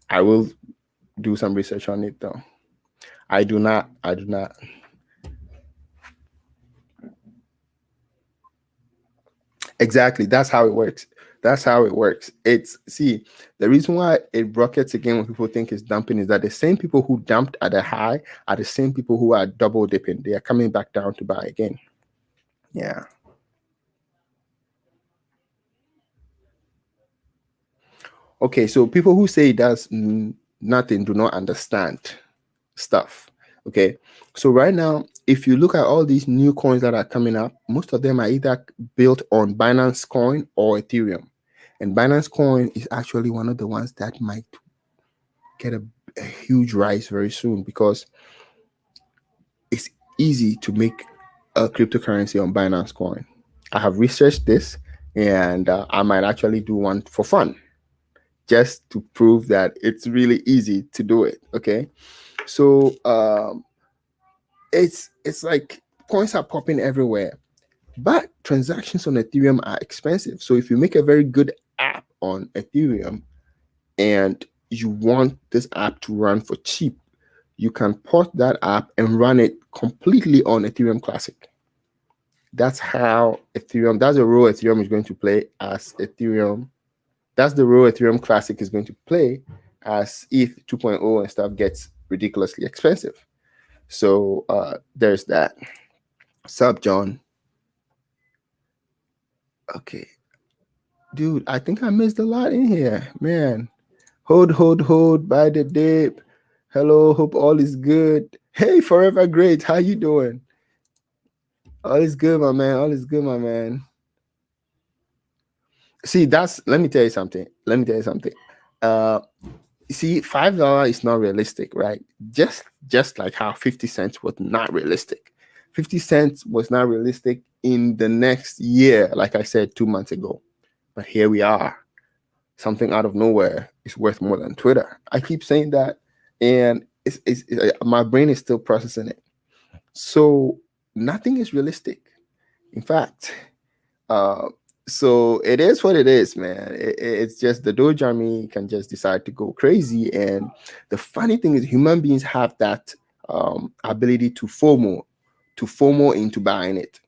I will do some research on it though. I do not. Exactly. That's how it works. See, the reason why it rockets again when people think it's dumping is that the same people who dumped at a high are the same people who are double dipping. They are coming back down to buy again. Yeah. Okay, so people who say it does nothing do not understand stuff. Okay, so right now, if you look at all these new coins that are coming up, most of them are either built on Binance Coin or Ethereum. And Binance Coin is actually one of the ones that might get a huge rise very soon because it's easy to make a cryptocurrency on Binance Coin. I have researched this, and I might actually do one for fun, just to prove that it's really easy to do it. Okay, so it's like coins are popping everywhere, but transactions on Ethereum are expensive. So if you make a very good app on Ethereum and you want this app to run for cheap, you can port that app and run it completely on Ethereum Classic. That's how Ethereum, that's the role Ethereum is going to play as Ethereum. That's the role Ethereum Classic is going to play as ETH 2.0 and stuff gets ridiculously expensive. So there's that. Sup, John? Okay. Dude, I think I missed a lot in here, man. Hold by the dip. Hello, hope all is good. Hey, Forever Great, how you doing? All is good, my man. All is good, my man. See, let me tell you something. See, $5 is not realistic, right? Just like how 50 cents was not realistic. 50 cents was not realistic in the next year, like I said 2 months ago. But here we are. Something out of nowhere is worth more than Twitter. I keep saying that, and it's my brain is still processing it. So nothing is realistic. In fact, so it is what it is, man. It's just the Doge army can just decide to go crazy. And the funny thing is, human beings have that ability to FOMO into buying it.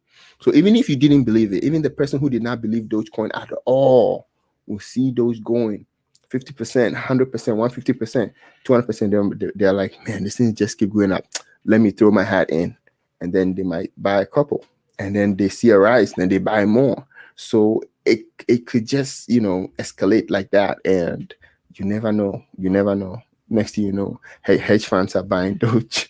So even if you didn't believe it, even the person who did not believe Dogecoin at all will see Doge going 50%, 100%, 150%, 200%. They're like, man, this thing just keep going up. Let me throw my hat in. And then they might buy a couple. And then they see a rise, then they buy more. So it could just, escalate like that. And you never know. You never know. Next thing you know, hedge funds are buying Doge.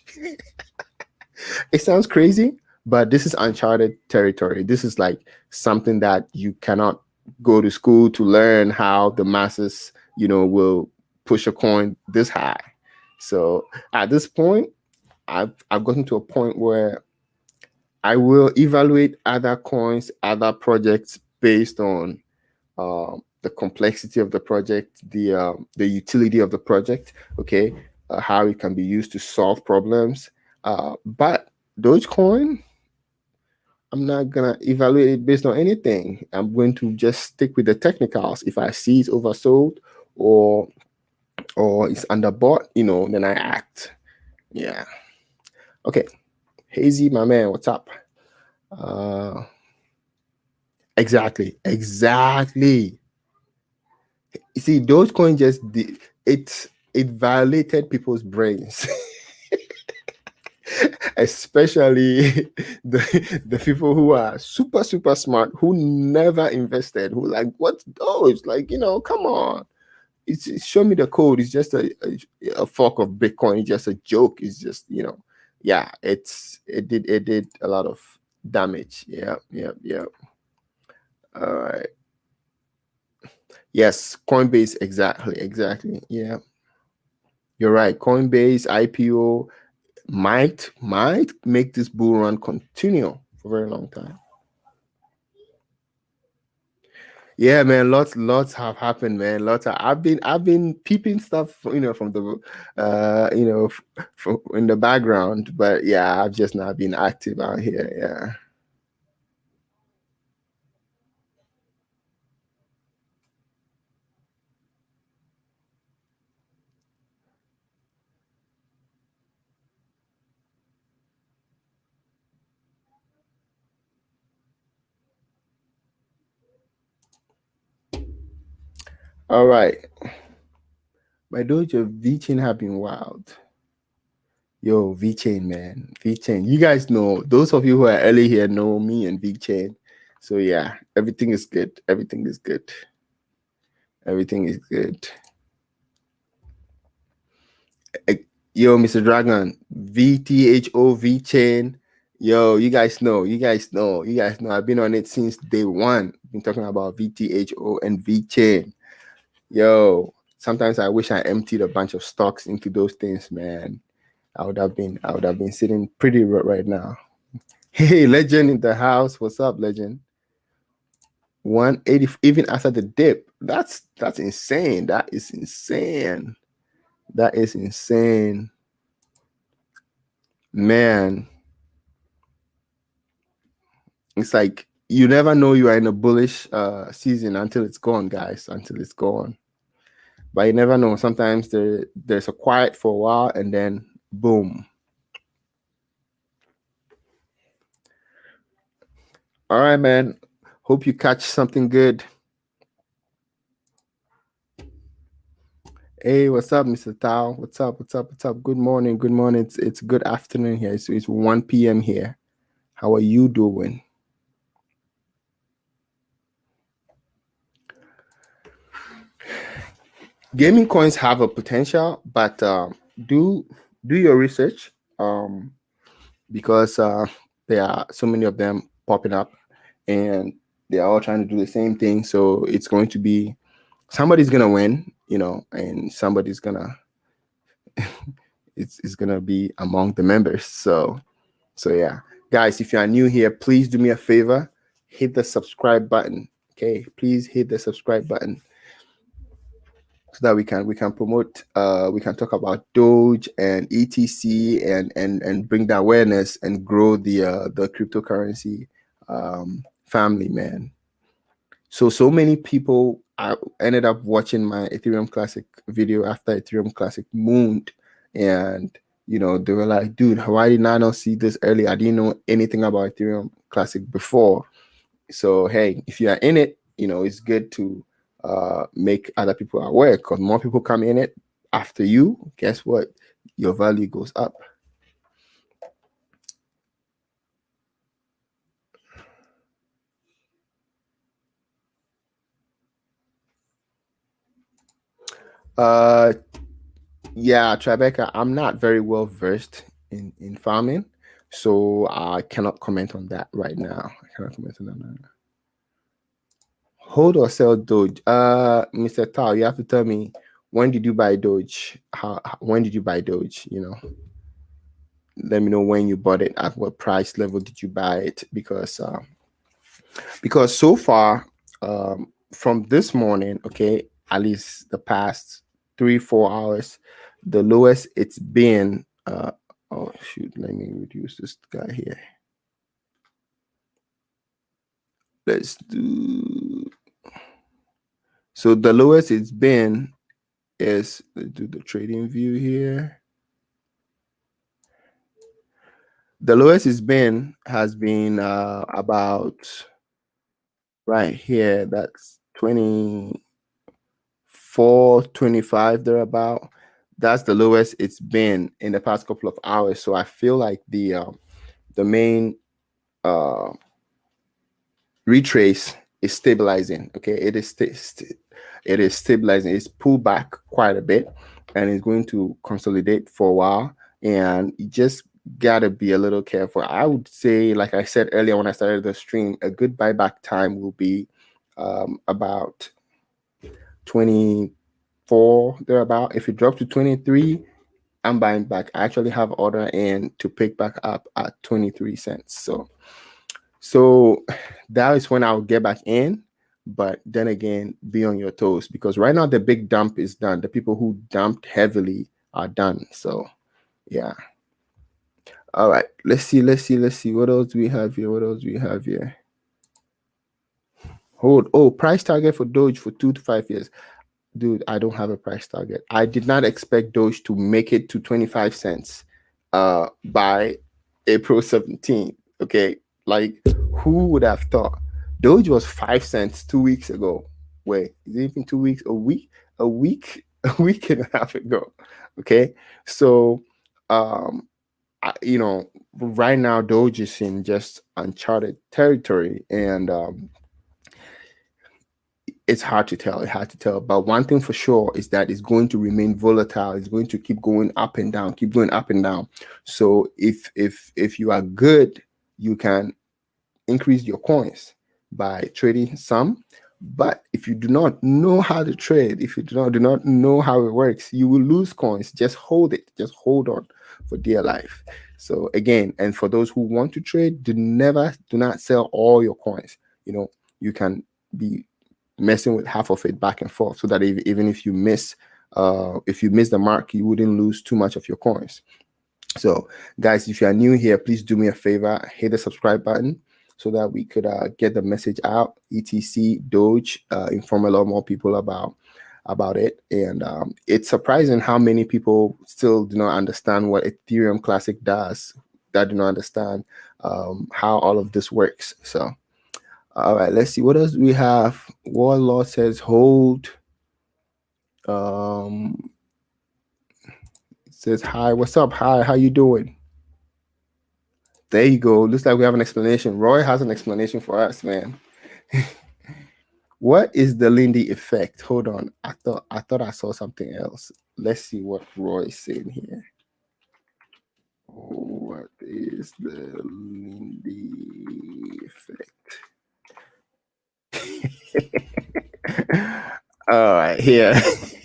It sounds crazy, but this is uncharted territory. This is like something that you cannot go to school to learn how the masses, will push a coin this high. So at this point, I've gotten to a point where I will evaluate other coins, other projects based on the complexity of the project, the utility of the project, okay, how it can be used to solve problems. But Dogecoin, I'm not gonna evaluate it based on anything. I'm going to just stick with the technicals. If I see it's oversold or it's underbought, then I act. Yeah. Okay. Hazy, my man, what's up? Exactly. You see, Dogecoin just did it violated people's brains. Especially the people who are super smart, who never invested, who like, what's Doge? Like, come on. It's show me the code. It's just a fork of Bitcoin. It's just a joke. It's just, yeah, it did a lot of damage. Yeah. All right. Yes, Coinbase, exactly. Yeah. You're right. Coinbase IPO might make this bull run continue for a very long time. Yeah, man, lots have happened, man. I've been peeping stuff, from the, from in the background, but yeah, I've just not been active out here. Yeah. All right. My dojo V-Chain have been wild. Yo, V-Chain, man. V-Chain. You guys know, those of you who are early here know me and V-Chain. So yeah, everything is good. Everything is good. Yo, Mr. Dragon, VTHO V-Chain. Yo, you guys know. I've been on it since day one. Been talking about VTHO and V-Chain. Yo, sometimes I wish I emptied a bunch of stocks into those things, man. I would have been sitting pretty right now. Hey, Legend in the house. What's up, Legend? 180 even after the dip. That's insane. That is insane. Man. It's like you never know you are in a bullish season until it's gone, guys. Until it's gone. But you never know. Sometimes there's a quiet for a while and then boom. All right, man. Hope you catch something good. Hey, what's up, Mr. Tao? What's up? Good morning. It's good afternoon here. It's 1 p.m. here. How are you doing? Gaming coins have a potential, but do your research, because there are so many of them popping up, and they are all trying to do the same thing. So it's going to be somebody's gonna win, and somebody's gonna it's gonna be among the members. So yeah, guys, if you are new here, please do me a favor, hit the subscribe button. Okay, please hit the subscribe button so that we can promote, we can talk about Doge and ETC and bring the awareness and grow the cryptocurrency family, man. So many people ended up watching my Ethereum Classic video after Ethereum Classic mooned, and they were like, dude, why did I not see this early? I didn't know anything about Ethereum Classic before. So hey, if you are in it, it's good to make other people aware, because more people come in it after you, guess what? Your value goes up. Yeah, Tribeca, I'm not very well versed in farming, so I cannot comment on that right now. I cannot comment on that now. Hold or sell Doge? Mr. Tao, you have to tell me, when did you buy Doge? When did you buy Doge? Let me know when you bought it, at what price level did you buy it, because so far, from this morning, okay, at least the past 3-4 hours, the lowest it's been. Oh shoot, let me reduce this guy here. Let's do. So the lowest it's been is, let's do the trading view here. The lowest it's been has been about right here. That's 24.25 thereabout. That's the lowest it's been in the past couple of hours. So I feel like the main retrace is stabilizing. Okay, it is stabilizing. It's pulled back quite a bit, and it's going to consolidate for a while. And you just gotta be a little careful. I would say, like I said earlier when I started the stream, a good buyback time will be about 24 thereabout. If it drops to 23, I'm buying back. I actually have order in to pick back up at 23 cents. So that is when I'll get back in. But then again, be on your toes, because right now the big dump is done. The people who dumped heavily are done. So yeah. All right. Let's see. What else do we have here? Price target for Doge for 2 to 5 years. Dude, I don't have a price target. I did not expect Doge to make it to 25 cents by April 17th. Okay. Like, who would have thought? Doge was 5 cents 2 weeks ago. Wait, is it even 2 weeks? A week a week and a half ago. Okay. So right now Doge is in just uncharted territory, and it's hard to tell. But one thing for sure is that it's going to remain volatile. It's going to keep going up and down, So if you are good, you can increase your coins by trading some. But if you do not know how to trade, if you do not know how it works, you will lose coins. Just hold it. Just hold on for dear life. So again, and for those who want to trade, do not sell all your coins. You can be messing with half of it back and forth, so that even if you miss the mark, you wouldn't lose too much of your coins. So guys, if you are new here, please do me a favor, hit the subscribe button so that we could get the message out. ETC Doge, inform a lot more people about it. And it's surprising how many people still do not understand what Ethereum Classic does, that do not understand how all of this works. So all right, let's see, what else do we have? Warlord says hold. It says hi. What's up? Hi, how you doing? There you go. Looks like we have an explanation. Roy has an explanation for us, man. What is the Lindy effect? Hold on. I thought I saw something else. Let's see what Roy is saying here. What is the Lindy effect? All right, here.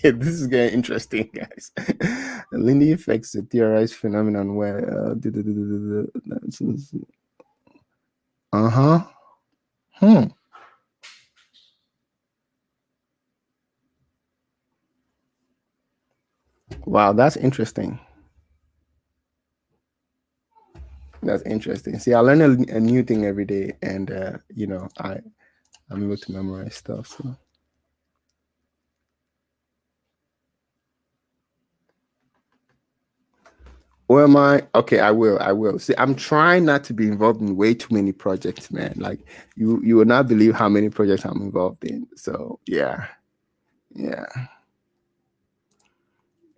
This is getting interesting, guys. The Lindy effect is a theorized phenomenon where Wow, that's interesting. That's interesting. See, I learn a new thing every day, and I'm able to memorize stuff. So. Or am I? Okay, I will. See, I'm trying not to be involved in way too many projects, man. Like you will not believe how many projects I'm involved in. So yeah.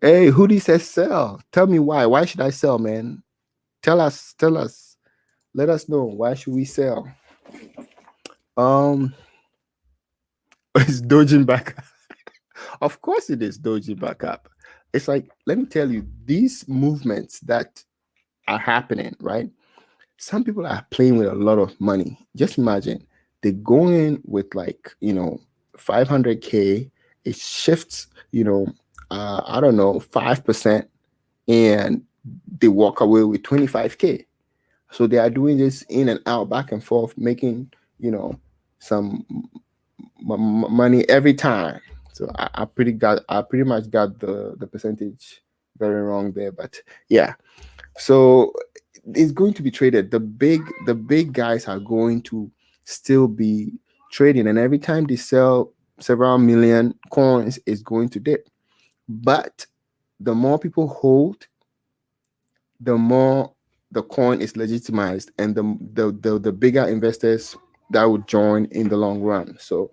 Hey, Hoodie says sell. Tell me why. Why should I sell, man? Tell us. Let us know. Why should we sell? It's dodging back. Of course it is Doji backup. It's like, let me tell you, these movements that are happening, right? Some people are playing with a lot of money. Just imagine they go in with like, 500K, it shifts, I don't know, 5%, and they walk away with 25K. So they are doing this in and out, back and forth, making, some money every time. So I pretty much got the percentage very wrong there, but yeah. So it's going to be traded. The big guys are going to still be trading, and every time they sell several million coins, it's going to dip. But the more people hold, the more the coin is legitimized, and the bigger investors that would join in the long run. So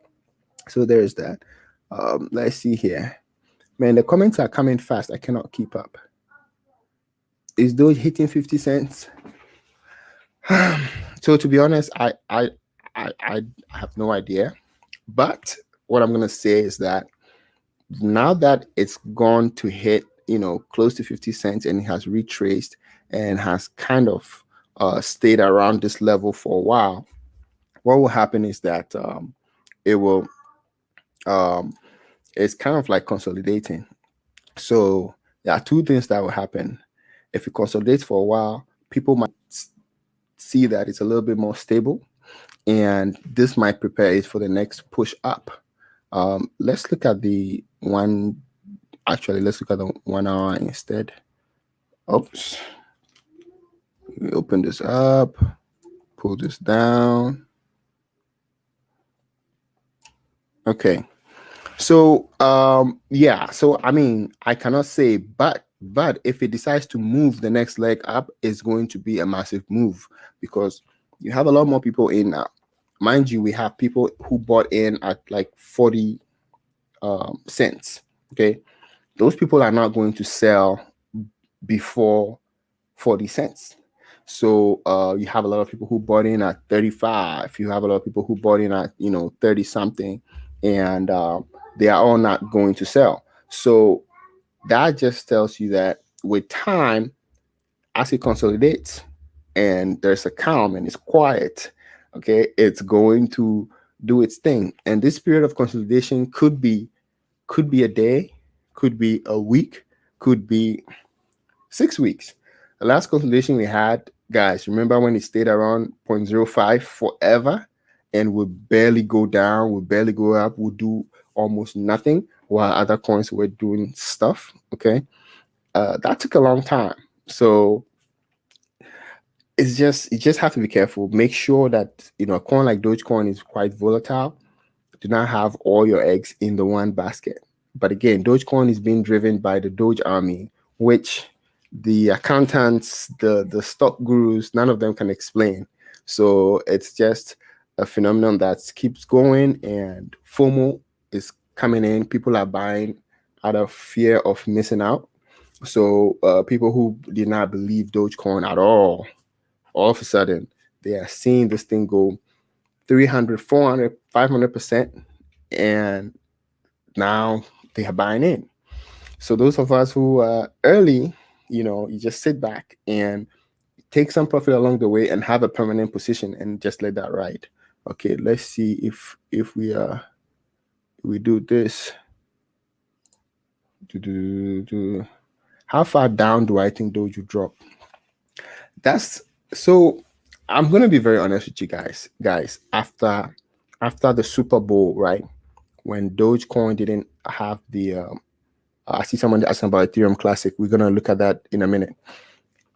there's that. Let's see here. Man, the comments are coming fast. I cannot keep up. Is those hitting 50 cents? So to be honest, I have no idea. But what I'm gonna say is that now that it's gone to hit, close to 50 cents, and it has retraced and has kind of stayed around this level for a while, what will happen is that it will it's kind of like consolidating. So there are two things that will happen. If it consolidates for a while, people might see that it's a little bit more stable, and this might prepare it for the next push up. Let's look at the one. Actually, let's look at the 1 hour instead. Oops. We open this up, pull this down. Okay. So yeah. So I mean, I cannot say, but if it decides to move the next leg up, it's going to be a massive move, because you have a lot more people in now. Mind you, we have people who bought in at like 40 cents. Okay, those people are not going to sell before 40 cents. So you have a lot of people who bought in at 35. You have a lot of people who bought in at 30 something, and they are all not going to sell. So that just tells you that with time, as it consolidates and there's a calm and it's quiet, okay, it's going to do its thing. And this period of consolidation could be a day, could be a week, could be 6 weeks. The last consolidation we had, guys, remember when it stayed around 0.05 forever and would barely go down, would barely go up, would do almost nothing while other coins were doing stuff? Okay. That took a long time. So you just have to be careful. Make sure that a coin like Dogecoin is quite volatile. Do not have all your eggs in the one basket. But again, Dogecoin is being driven by the Doge army, which the accountants, the stock gurus, none of them can explain. So it's just a phenomenon that keeps going, and FOMO is coming in. People are buying out of fear of missing out. So people who did not believe Dogecoin at all of a sudden, they are seeing this thing go 300, 400, 500%, and now they are buying in. So those of us who are early, you just sit back and take some profit along the way and have a permanent position and just let that ride. Okay, let's see if we do this. How far down do I think Doge drop? That's so. I'm gonna be very honest with you guys. After the Super Bowl, right, when Dogecoin didn't have the I see someone asking about Ethereum Classic. We're gonna look at that in a minute.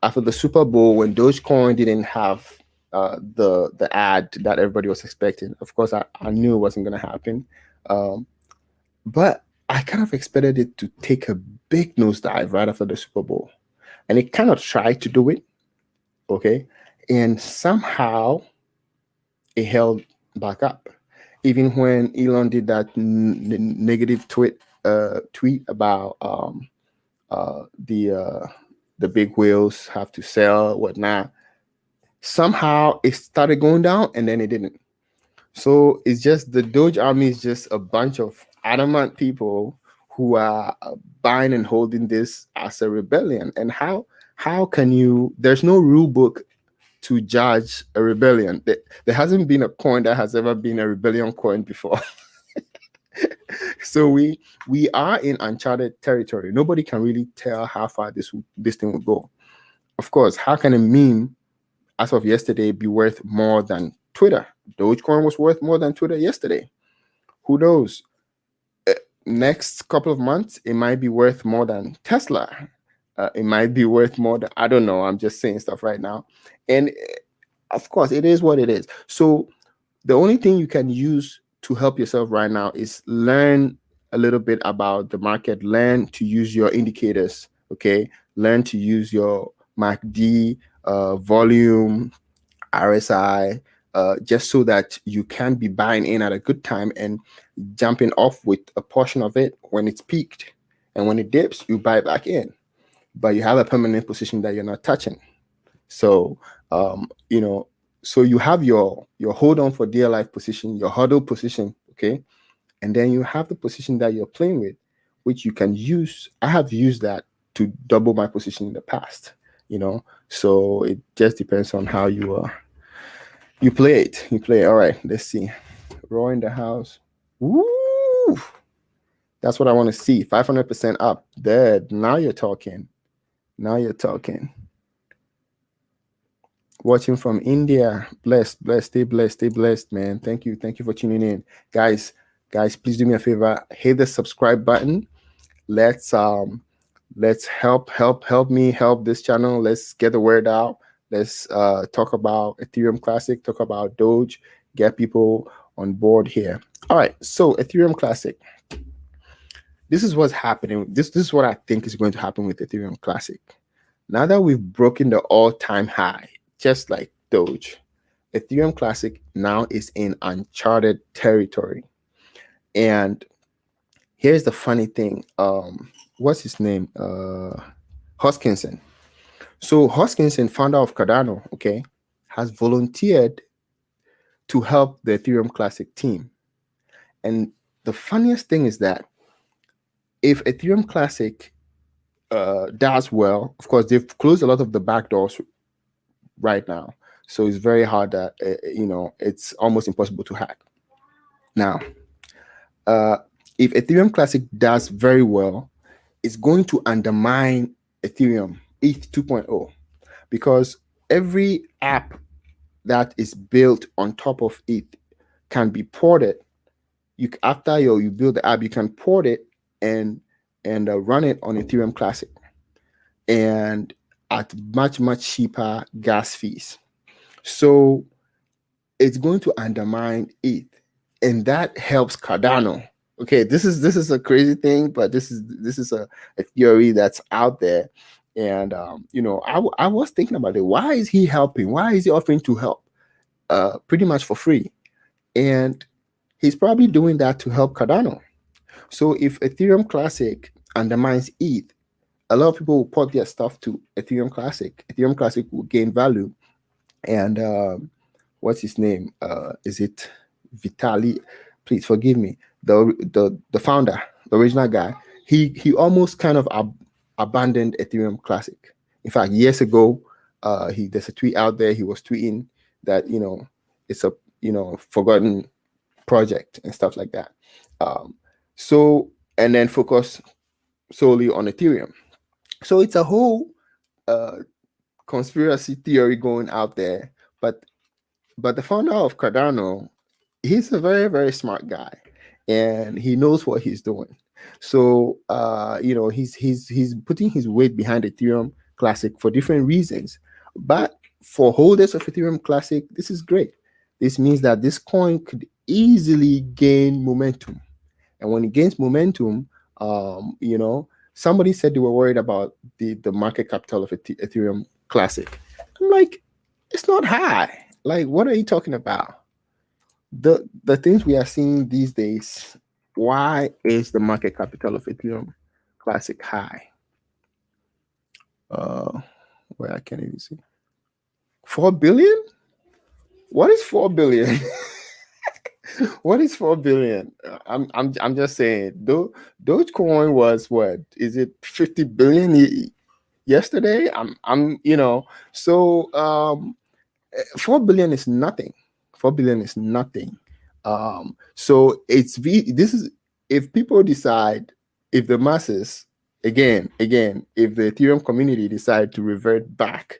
After the Super Bowl, when Dogecoin didn't have the ad that everybody was expecting, of course, I knew it wasn't gonna happen, but I kind of expected it to take a big nosedive right after the Super Bowl, and it kind of tried to do it, okay, and somehow it held back up, even when Elon did that negative tweet about the big whales have to sell, whatnot. Somehow it started going down, and then it didn't. So it's just the Doge army is just a bunch of adamant people who are buying and holding this as a rebellion. And how can you? There's no rule book to judge a rebellion. There hasn't been a coin that has ever been a rebellion coin before. So we are in uncharted territory. Nobody can really tell how far this thing will go. Of course, how can a meme as of yesterday be worth more than Twitter? Dogecoin was worth more than Twitter yesterday. Who knows? Next couple of months, it might be worth more than Tesla. It might be worth more than, I don't know. I'm just saying stuff right now. And of course, it is what it is. So the only thing you can use to help yourself right now is learn a little bit about the market, learn to use your indicators, okay? Learn to use your MACD, volume, RSI, just so that you can be buying in at a good time and jumping off with a portion of it when it's peaked. And when it dips, you buy back in. But you have a permanent position that you're not touching. So, so you have your hold on for dear life position, your huddle position, okay? And then you have the position that you're playing with, which you can use. I have used that to double my position in the past, So it just depends on how you play it. You play it. All right, let's see. Raw in the house. Woo! That's what I want to see. 500% up. There. Now you're talking. Watching from India. Blessed, stay blessed, man. Thank you for tuning in. Guys, please do me a favor. Hit the subscribe button. Let's help me help this channel. Let's get the word out. Let's talk about Ethereum Classic, talk about Doge, get people on board here. All right, so Ethereum Classic. This is what's happening. This is what I think is going to happen with Ethereum Classic. Now that we've broken the all-time high, just like Doge, Ethereum Classic now is in uncharted territory. And here's the funny thing. What's his name? Hoskinson. So Hoskinson, founder of Cardano, okay, has volunteered to help the Ethereum Classic team. And the funniest thing is that if Ethereum Classic does well, of course, they've closed a lot of the back doors right now. So it's very hard that, it's almost impossible to hack. Now, if Ethereum Classic does very well, it's going to undermine Ethereum ETH 2.0, because every app that is built on top of ETH can be ported. After you build the app, you can port it and run it on Ethereum Classic, and at much cheaper gas fees. So it's going to undermine ETH, and that helps Cardano. Okay, this is a crazy thing, but this is a theory that's out there. And I was thinking about it. Why is he helping? Why is he offering to help pretty much for free? And he's probably doing that to help Cardano. So if Ethereum Classic undermines ETH, a lot of people will port their stuff to Ethereum Classic. Ethereum Classic will gain value. And what's his name? Is it Vitali? Please forgive me. The founder, the original guy, he almost kind of abandoned Ethereum Classic. In fact, years ago, there's a tweet out there. He was tweeting that it's a forgotten project and stuff like that. So and then focus solely on Ethereum. So it's a whole conspiracy theory going out there. But the founder of Cardano, he's a very, very smart guy, and he knows what he's doing. So he's putting his weight behind Ethereum Classic for different reasons. But for holders of Ethereum Classic, this is great. This means that this coin could easily gain momentum. And when it gains momentum, somebody said they were worried about the market capital of Ethereum Classic. I'm like, it's not high. Like, what are you talking about? The things we are seeing these days, why is the market capital of Ethereum Classic high? Where I can't even see. 4 billion? What is 4 billion? What is 4 billion? I'm just saying. Dogecoin was what? Is it 50 billion yesterday? So 4 billion is nothing. 4 billion is nothing. So this is, if people decide, if the masses, if the Ethereum community decide to revert back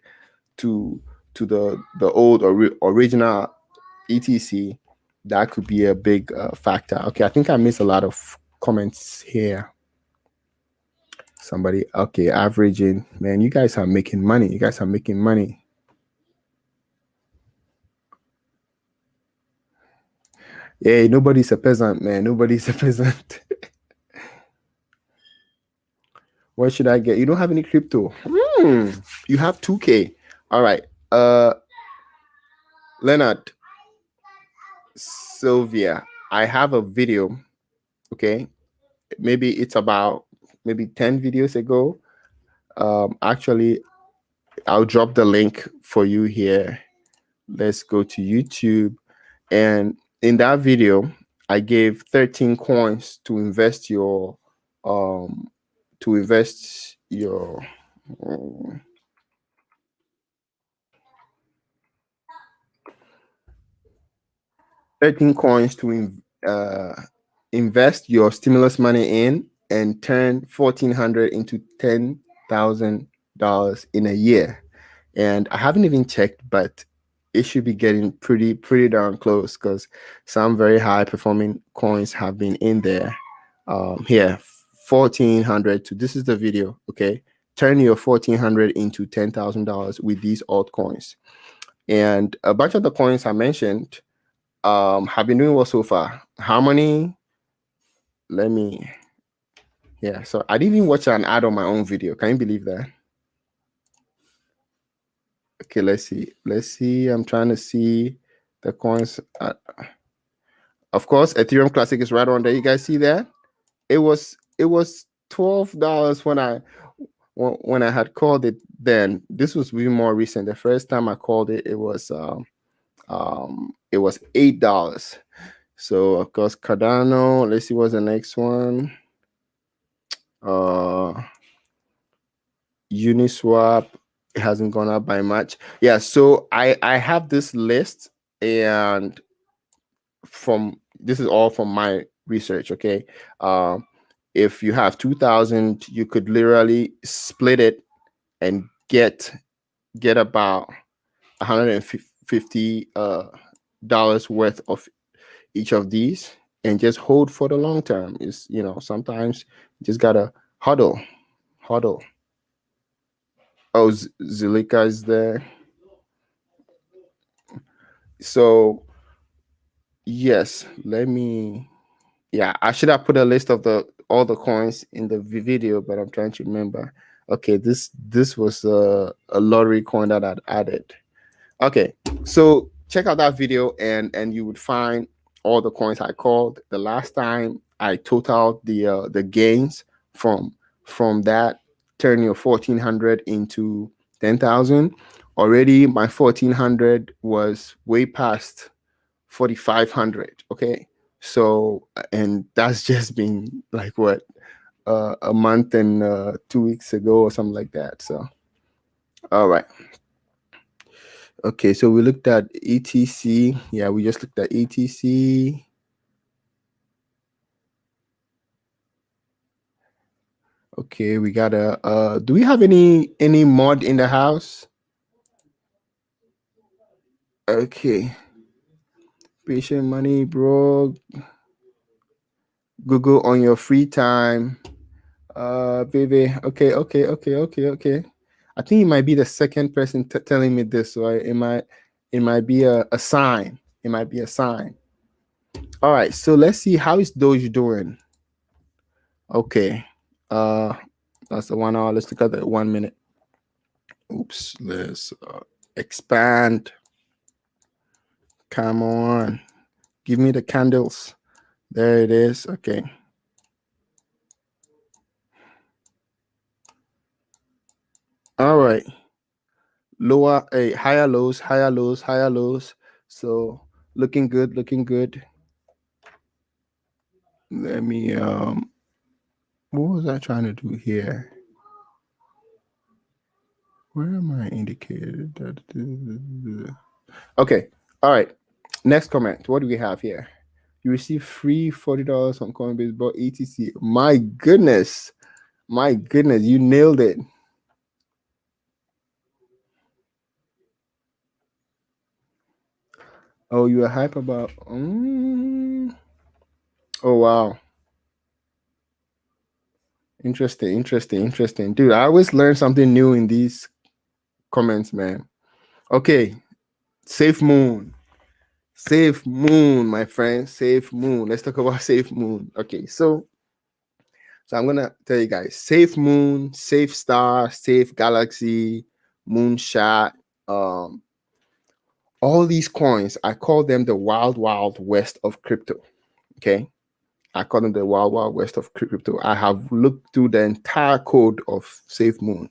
to the old original ETC, that could be a big factor. Okay, I think I missed a lot of comments here. Somebody, okay, averaging, man, you guys are making money. You guys are making money. Hey, nobody's a peasant, man. Nobody's a peasant. What should I get? You don't have any crypto. You have 2K. All right. Leonard, Sylvia, I have a video. Okay. Maybe it's about maybe 10 videos ago. Actually, I'll drop the link for you here. Let's go to YouTube. And in that video, I gave 13 coins to invest your 13 coins to invest your stimulus money in and turn 1,400 into $10,000 in a year. And I haven't even checked, but it should be getting pretty darn close, because some very high performing coins have been in there. Here, 1,400 to, this is the video. Okay, turn your 1,400 into $10,000 with these altcoins. And a bunch of the coins I mentioned have been doing well so far. How many? Yeah, so I didn't even watch an ad on my own video. Can you believe that? Okay, let's see. I'm trying to see the coins. Of course, Ethereum Classic is right on there. You guys see that? It was $12 when I had called it then. This was really more recent. The first time I called it, it was $8. So of course, Cardano. Let's see what's the next one. Uniswap, it hasn't gone up by much. Yeah, so I have this list, and this is all from my research. Okay, if you have 2,000, you could literally split it and get about $150 dollars worth of each of these, and just hold for the long term. Is, sometimes you just gotta hodl. Oh, Zilika is there. So yes, I should have put a list of all the coins in the video, but I'm trying to remember. Okay, this was a lottery coin that I'd added. Okay, so check out that video, and you would find all the coins I called. The last time I totaled the gains from that, turn your 1,400 into 10,000. Already my 1,400 was way past 4,500. Okay, so, and that's just been like what, a month and 2 weeks ago or something like that. So all right. Okay, so we looked at ETC. Yeah, we just looked at ETC. Okay, we got do we have any mod in the house? Okay. Patient money, bro. Google on your free time. Baby. Okay. I think it might be the second person telling me this, so it might be a sign. It might be a sign. All right, so let's see, how is Doge doing? Okay. That's the 1 hour. Let's look at the 1 minute. Oops, let's expand. Come on, give me the candles. There it is. Okay. All right. Higher lows. So looking good. let me what was I trying to do here? Where am I indicated? Okay. All right. Next comment. What do we have here? You receive free $40 on Coinbase bought ETC. My goodness. My goodness. You nailed it. Oh, you are hype about. Oh, wow. Interesting. Dude, I always learn something new in these comments, man. Okay. SafeMoon, my friend. SafeMoon. Let's talk about SafeMoon. Okay, so I'm gonna tell you guys: SafeMoon, SafeStar, Safe Galaxy, Moonshot. All these coins, I call them the wild, wild west of crypto. Okay, I call them the wild, wild west of crypto. I have looked through the entire code of SafeMoon.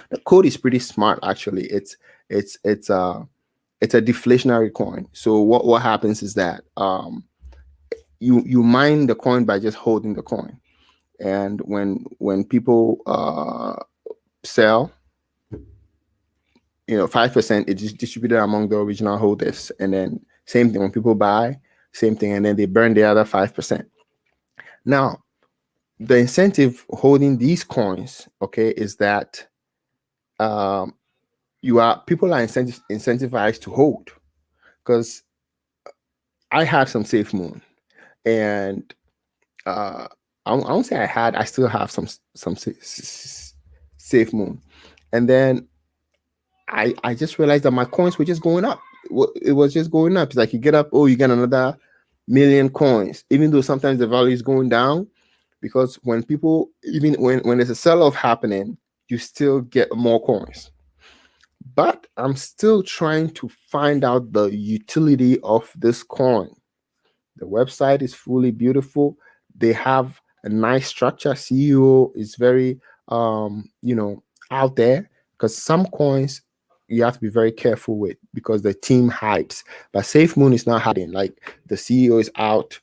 The code is pretty smart, actually. It's a deflationary coin. So what happens is that you mine the coin by just holding the coin, and when people sell, 5%, it is distributed among the original holders, and then same thing when people buy, same thing, and then they burn the other 5%. Now, the incentive holding these coins, okay, is that people are incentivized to hold, because I had some SafeMoon, and I won't say I still have some SafeMoon, and then I just realized that my coins were just going up. It was just going up. It's like you get up, oh, you get another million coins, even though sometimes the value is going down, because when people, even when there's a sell-off happening, you still get more coins. But I'm still trying to find out the utility of this coin. The website is fully beautiful. They have a nice structure. CEO is very out there, because some coins you have to be very careful with because the team hides. But SafeMoon is not hiding. Like, the CEO is out,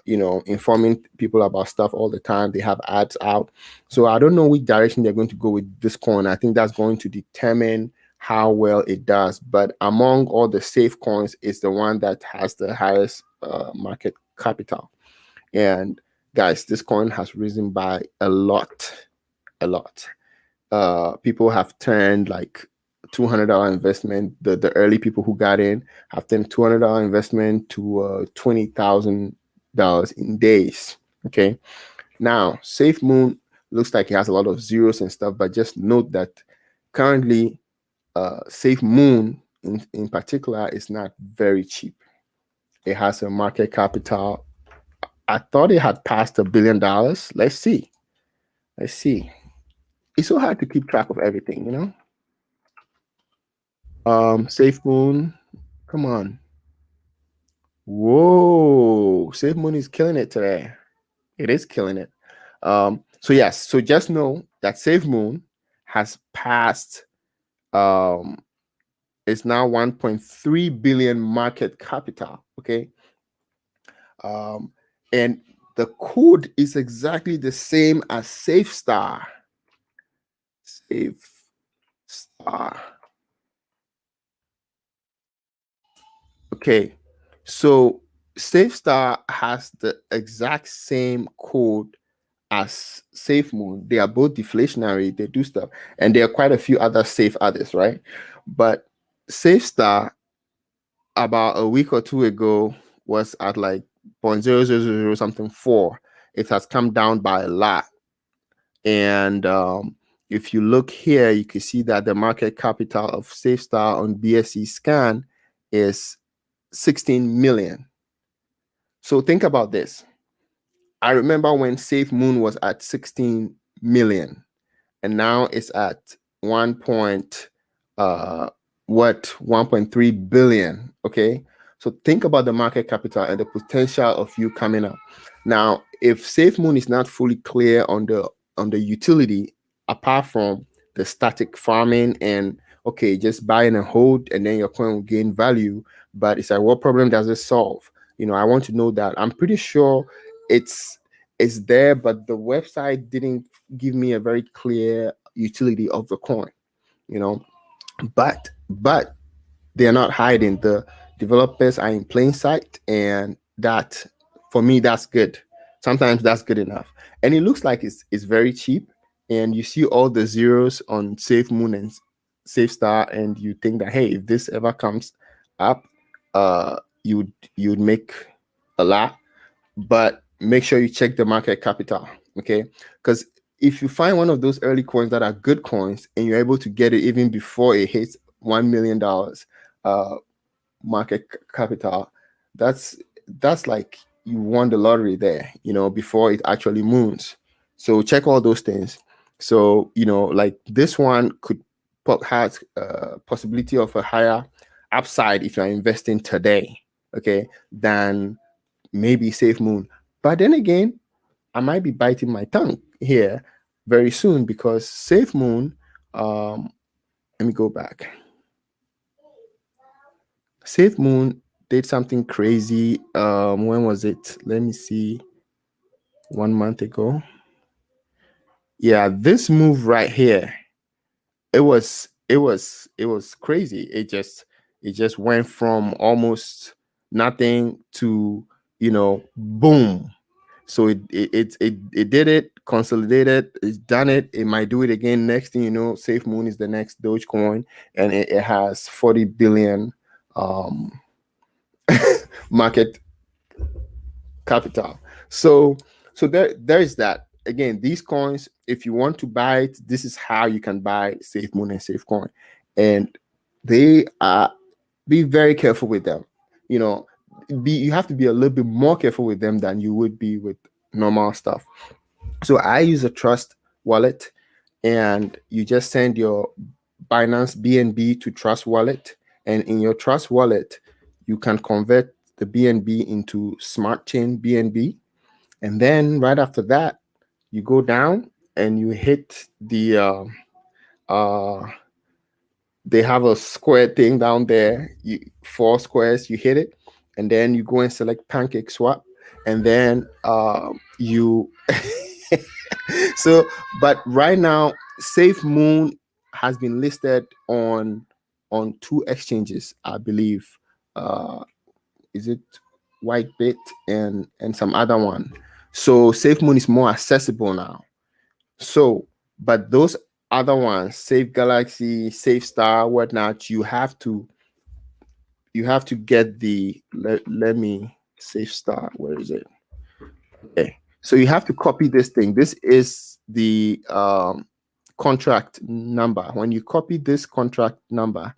informing people about stuff all the time. They have ads out. So I don't know which direction they're going to go with this coin. I think that's going to determine how well it does. But among all the safe coins, it's the one that has the highest market capital. And guys, this coin has risen by a lot. People have turned like $200 investment. The early people who got in have turned $200 investment to $20,000 in days. Okay, now SafeMoon looks like it has a lot of zeros and stuff, but just note that currently SafeMoon in particular is not very cheap. It has a market capital. I thought it had passed $1 billion. Let's see. It's so hard to keep track of everything, SafeMoon, come on. Whoa, SafeMoon is killing it today. It is killing it. So yes, so just know that SafeMoon has passed. It's now 1.3 billion market capital. Okay. And the code is exactly the same as SafeStar. SafeStar. Okay, so SafeStar has the exact same code as SafeMoon. They are both deflationary. They do stuff, and there are quite a few other safe others, right? But SafeStar, about a week or two ago, was at like 0.0000 something 4. It has come down by a lot, and if you look here, you can see that the market capital of SafeStar on BSE Scan is 16 million. So think about this. I remember when SafeMoon was at 16 million, and now it's at 1.3 billion. Okay, so think about the market capital and the potential of you coming up. Now, if SafeMoon is not fully clear on the utility, apart from the static farming and okay, just buy and hold, and then your coin will gain value, but it's like, what problem does it solve? I want to know that. I'm pretty sure it's there, but the website didn't give me a very clear utility of the coin, you know. But they're not hiding. The developers are in plain sight, and that, for me, that's good. Sometimes that's good enough. And it looks like it's very cheap. And you see all the zeros on SafeMoon and SafeStar, and you think that, hey, if this ever comes up, you'd make a lot. But make sure you check the market capital, okay? Because if you find one of those early coins that are good coins and you're able to get it even before it hits $1 million market capital, that's like you won the lottery there, before it actually moons. So check all those things. So like this one could has a possibility of a higher upside if you're investing today, okay, than maybe SafeMoon. But then again, I might be biting my tongue here very soon, because SafeMoon, let me go back. SafeMoon did something crazy. When was it? Let me see. 1 month ago. Yeah, this move right here, it was crazy. It just went from almost nothing to boom. So it did it, consolidated, it's done it. It might do it again. Next thing you know, SafeMoon is the next Dogecoin, and it has 40 billion market capital. So there is that. Again, these coins, if you want to buy it, this is how you can buy SafeMoon and SafeCoin. And they are, be very careful with them. You have to be a little bit more careful with them than you would be with normal stuff. So I use a Trust wallet, and you just send your Binance BNB to Trust wallet, and in your Trust wallet, you can convert the BNB into Smart Chain BNB, and then right after that, you go down and you hit the they have a square thing down there. 4 squares, you hit it, and then you go and select Pancake Swap, and then you. So, but right now, SafeMoon has been listed on 2 exchanges, I believe. Is it Whitebit and some other one? So SafeMoon is more accessible now. So, but those other ones, Safe Galaxy, SafeStar, whatnot, you have to get the let me SafeStar. Where is it? Okay. So you have to copy this thing. This is the contract number. When you copy this contract number,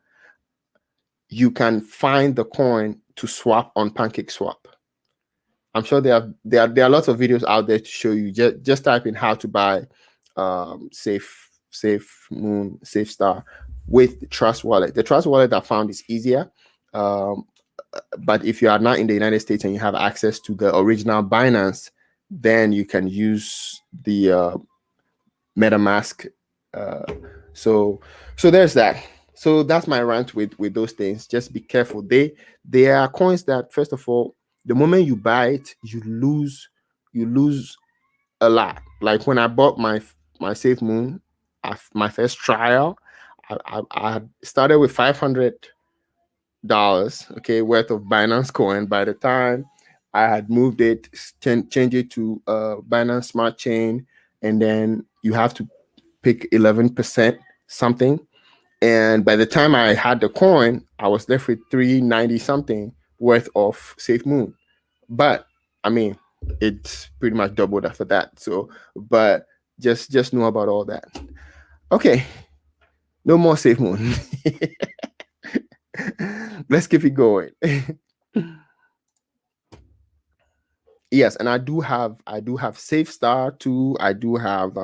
you can find the coin to swap on Pancake Swap. I'm sure there are lots of videos out there to show you. Just type in how to buy SafeMoon, SafeStar with the Trust wallet. The Trust wallet I found is easier. But if you are not in the United States and you have access to the original Binance, then you can use the MetaMask. So there's that. So that's my rant with those things. Just be careful. They are coins that, first of all, the moment you buy it, you lose a lot. Like when I bought my SafeMoon, my first trial, I started with $500, okay, worth of Binance coin. By the time I had moved it, change it to Binance Smart Chain, and then you have to pick 11% something. And by the time I had the coin, I was left with 390 something worth of SafeMoon. But I mean, it's pretty much doubled after that. So, but just know about all that. Okay, no more SafeMoon. Let's keep it going. Yes, and I do have SafeStar too. I do have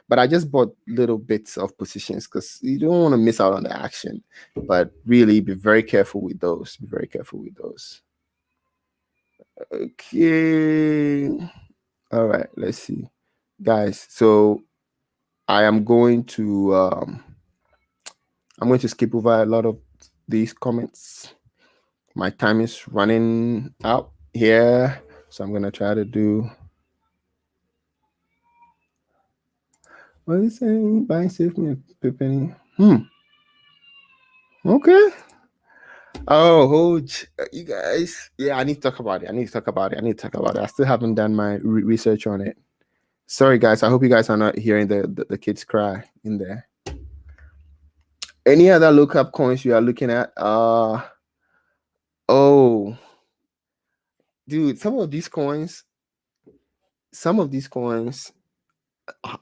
but I just bought little bits of positions because you don't want to miss out on the action. But really be very careful with those. Be very careful with those. Okay. All right, let's see. Guys, so I am going to skip over a lot of these comments. My time is running out here. So I'm gonna try to do. What is it saying? Buying SafeMoon and penny. Okay. Oh, you guys. Yeah, I need to talk about it. I need to talk about it. I still haven't done my research on it. Sorry, guys. I hope you guys are not hearing the kids cry in there. Any other lookup coins you are looking at? Oh, dude, some of these coins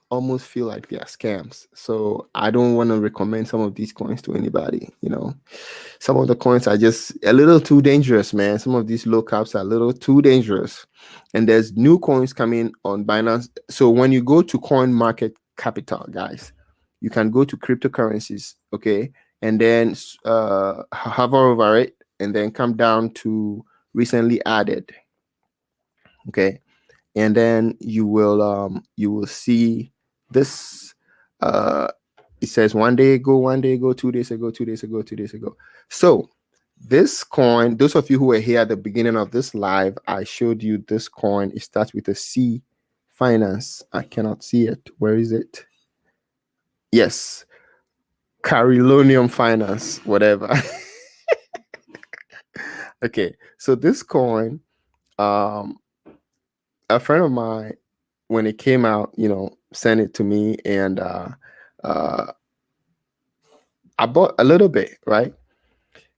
almost feel like they are scams. So I don't want to recommend some of these coins to anybody. Some of the coins are just a little too dangerous, man. Some of these lookups are a little too dangerous. And there's new coins coming on Binance. So when you go to Coin Market Capital, guys, you can go to cryptocurrencies, okay, and then hover over it, and then come down to recently added, okay, and then you will see this. It says 1 day ago, 2 days ago, 2 days ago, 2 days ago. So this coin, those of you who were here at the beginning of this live, I showed you this coin. It starts with a C, finance. I cannot see it. Where is it? Yes, Carilonium Finance, whatever. Okay, so this coin, a friend of mine, when it came out, sent it to me, and I bought a little bit, right?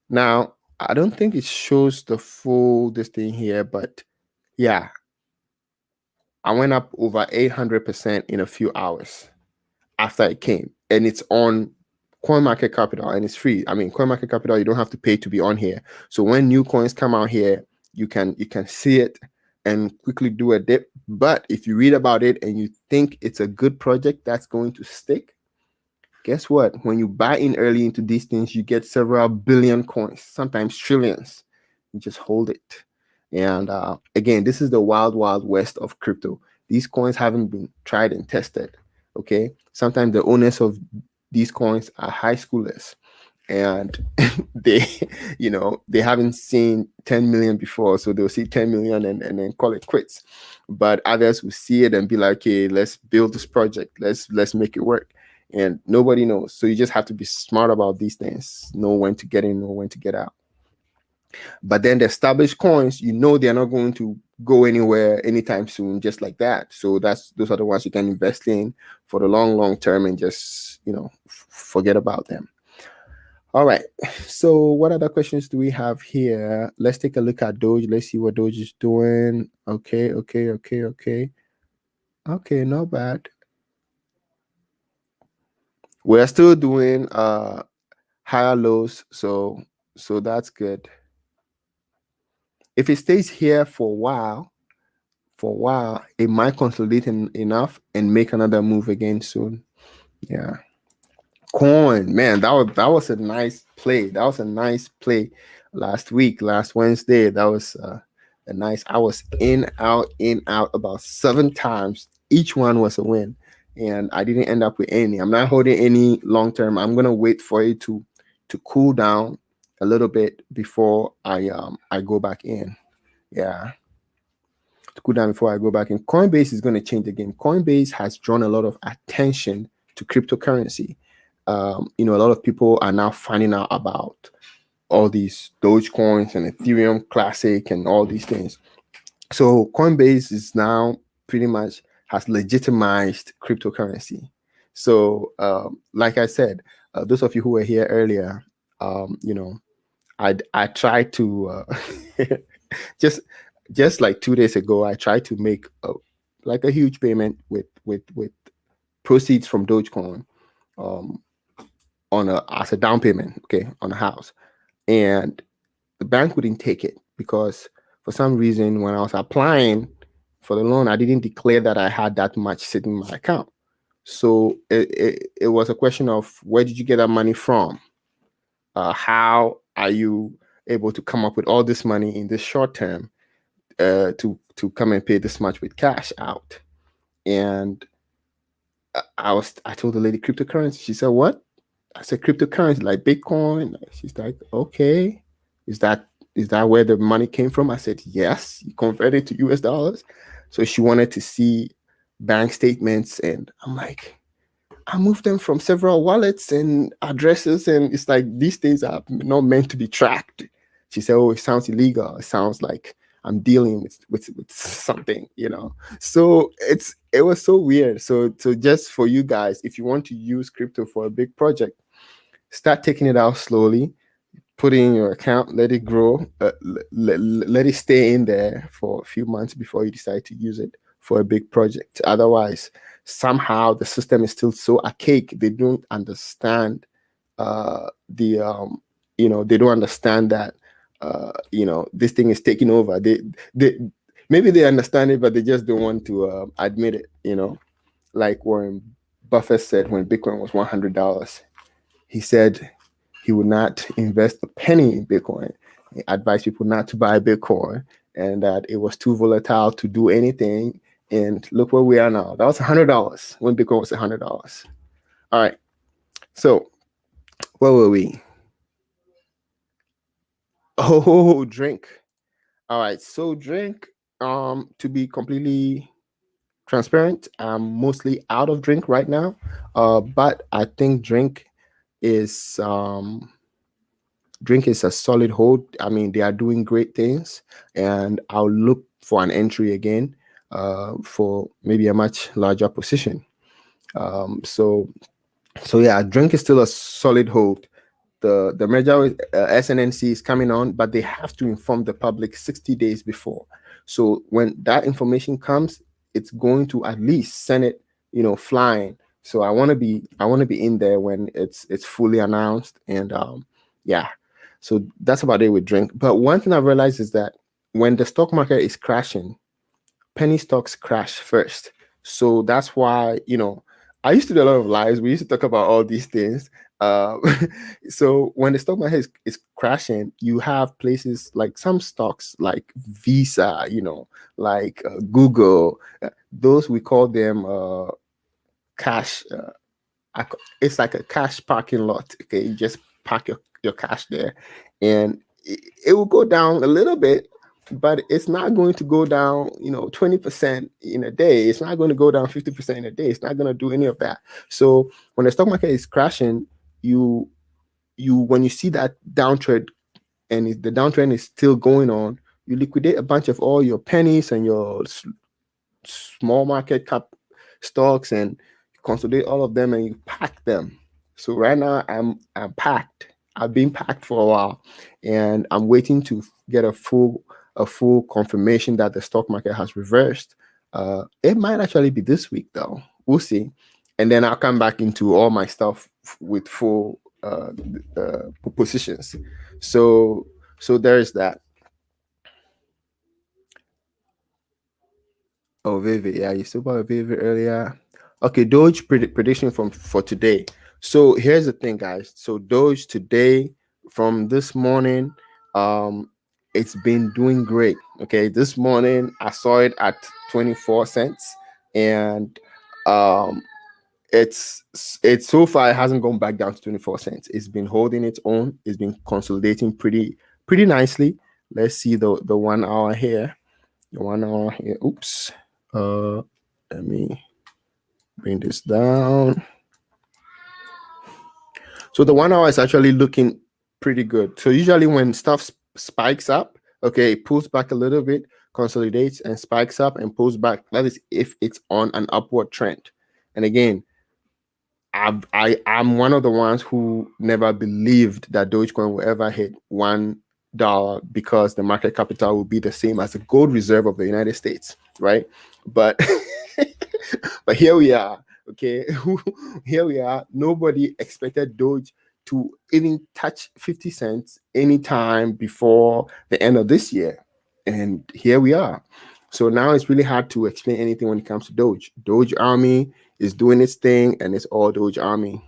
Now, I don't think it shows the full this thing here, but yeah, I went up over 800% in a few hours after it came, and it's on Coin Market Capital, and it's free. I mean, Coin Market Capital, you don't have to pay to be on here. So when new coins come out here, you can see it and quickly do a dip. But if you read about it and you think it's a good project that's going to stick, guess what? When you buy in early into these things, you get several billion coins, sometimes trillions. You just hold it. And again, this is the wild, wild west of crypto. These coins haven't been tried and tested. Okay. Sometimes the owners of these coins are high schoolers, and they they haven't seen 10 million before, so they'll see 10 million and then call it quits. But others will see it and be like, hey, let's build this project, let's make it work. And nobody knows, so you just have to be smart about these things, know when to get in, know when to get out. But then the established coins, they're not going to go anywhere anytime soon, just like that. So those are the ones you can invest in for the long term and just forget about them. All right. So what other questions do we have here? Let's take a look at Doge. Let's see what Doge is doing. Okay. Okay, not bad. We're still doing higher lows, so that's good. If it stays here for a while, it might consolidate enough and make another move again soon. Yeah. Coin, man, that was a nice play. That was a nice play last Wednesday. That was a nice. I was in out about 7 times. Each one was a win, and I didn't end up with any. I'm not holding any long term. I'm gonna wait for it to cool down a little bit before I go back in. Yeah. To cool down before I go back in. Coinbase is going to change the game. Coinbase has drawn a lot of attention to cryptocurrency. A lot of people are now finding out about all these Dogecoins and Ethereum Classic and all these things. So Coinbase is now pretty much has legitimized cryptocurrency. So like I said, those of you who were here earlier, I tried to just like 2 days ago, I tried to make a huge payment with proceeds from Dogecoin as a down payment, okay, on a house, and the bank wouldn't take it because for some reason when I was applying for the loan, I didn't declare that I had that much sitting in my account. So it was a question of, where did you get that money from? How are you able to come up with all this money in this short term to come and pay this much with cash out? And I told the lady, cryptocurrency. She said, what? I said, cryptocurrency, like Bitcoin. She's like, okay. Is that is that where the money came from? I said, yes, you converted to US dollars. So she wanted to see bank statements. And I'm like, I moved them from several wallets and addresses. And it's like, these things are not meant to be tracked. She said, oh, it sounds illegal. It sounds like I'm dealing with something, you know. So it was so weird. So just for you guys, if you want to use crypto for a big project, start taking it out slowly, put it in your account, let it grow, let it stay in there for a few months before you decide to use it for a big project. Otherwise, somehow the system is still so archaic. They don't understand they don't understand that this thing is taking over. They maybe they understand it, but they just don't want to admit it. Like Warren Buffett said when Bitcoin was $100, he said he would not invest a penny in Bitcoin. He advised people not to buy Bitcoin and that it was too volatile to do anything. And look where we are now. That was $100 when Bitcoin was $100. All right. So where were we? Oh, drink. All right. So drink, to be completely transparent, I'm mostly out of drink right now. But I think drink is a solid hold. I mean, they are doing great things, and I'll look for an entry again for maybe a much larger position. So yeah, drink is still a solid hold. The merger with SNNC is coming on, but they have to inform the public 60 days before. So when that information comes, it's going to at least send it, flying. So I want to be in there when it's fully announced. And yeah, so that's about it with drink. But one thing I've realized is that when the stock market is crashing, penny stocks crash first. So that's why, I used to do a lot of lives. We used to talk about all these things. Uh, so when the stock market is crashing, you have places like some stocks like Visa, like Google. Those we call them cash. It's like a cash parking lot. Okay, you just park your cash there, and it will go down a little bit, but it's not going to go down 20% in a day. It's not going to go down 50% in a day. It's not going to do any of that. So when the stock market is crashing, you when you see that downtrend, and the downtrend is still going on, you liquidate a bunch of all your pennies and your small market cap stocks and consolidate all of them, and you pack them. So right now I'm packed. I've been packed for a while, and I'm waiting to get a full confirmation that the stock market has reversed. It might actually be this week though. We'll see. And then I'll come back into all my stuff with full positions. So there's that. Oh, Vivid. Yeah, you spoke about Vivid earlier. Okay, Doge prediction for today. So here's the thing, guys. So Doge today, from this morning, it's been doing great. Okay, this morning I saw it at 24 cents, and it's so far it hasn't gone back down to 24 cents. It's been holding its own. It's been consolidating pretty nicely. Let's see the 1 hour here. The 1 hour here. Oops. Let me bring this down. So the 1 hour is actually looking pretty good. So usually when stuff spikes up, okay, it pulls back a little bit, consolidates and spikes up and pulls back. That is if it's on an upward trend. And again, I'm one of the ones who never believed that Dogecoin will ever hit $1 because the market capital will be the same as the gold reserve of the United States, right? But but here we are. Okay, here we are. Nobody expected Doge to even touch 50 cents anytime before the end of this year, and here we are. So now it's really hard to explain anything when it comes to Doge. Doge Army is doing its thing, and it's all Doge Army.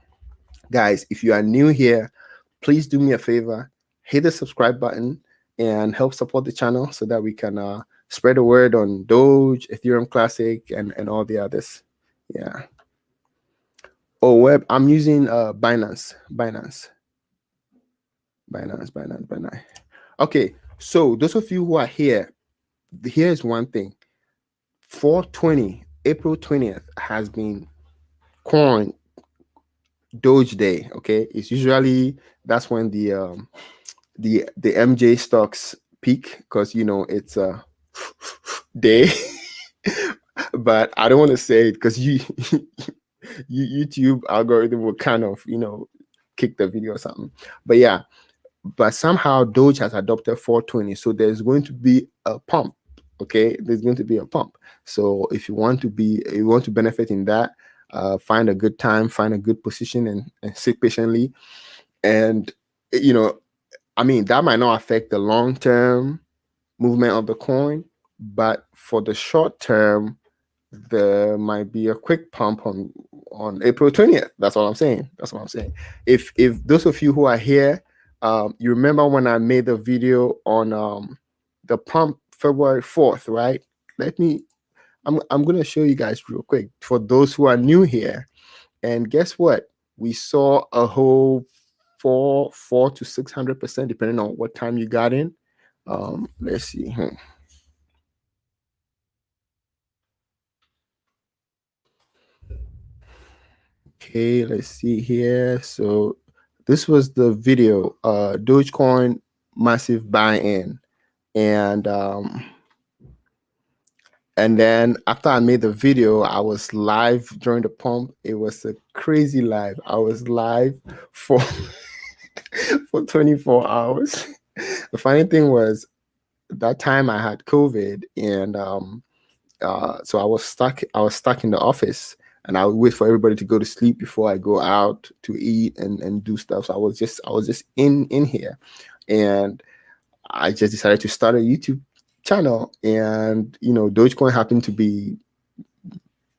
Guys, if you are new here, please do me a favor, hit the subscribe button and help support the channel so that we can spread the word on Doge, Ethereum Classic, and all the others. Yeah. Oh, web. I'm using Binance. Okay. So those of you who are here, here's one thing. 420, April 20th has been coin Doge Day. Okay, it's usually that's when the MJ stocks peak because it's a day. But I don't want to say it because YouTube algorithm will kind of kick the video or something. But yeah, but somehow Doge has adopted 420, so there's going to be a pump. Okay, there's going to be a pump. So if you want to benefit in that, find a good time, find a good position, and sit patiently. And I mean, that might not affect the long term movement of the coin, but for the short term, there might be a quick pump on April 20th. That's all I'm saying. That's what I'm saying. If those of you who are here, you remember when I made the video on the pump February 4th, right? I'm gonna show you guys real quick for those who are new here. And guess what? We saw a whole 4 to 600%, depending on what time you got in. Let's see. Okay, let's see here. So this was the video, Dogecoin massive buy-in. And then after I made the video, I was live during the pump. It was a crazy live. I was live for for 24 hours. The funny thing was that time I had COVID, and so I was stuck in the office, and I would wait for everybody to go to sleep before I go out to eat and do stuff. So I was just in here, and I just decided to start a YouTube channel, and Dogecoin happened to be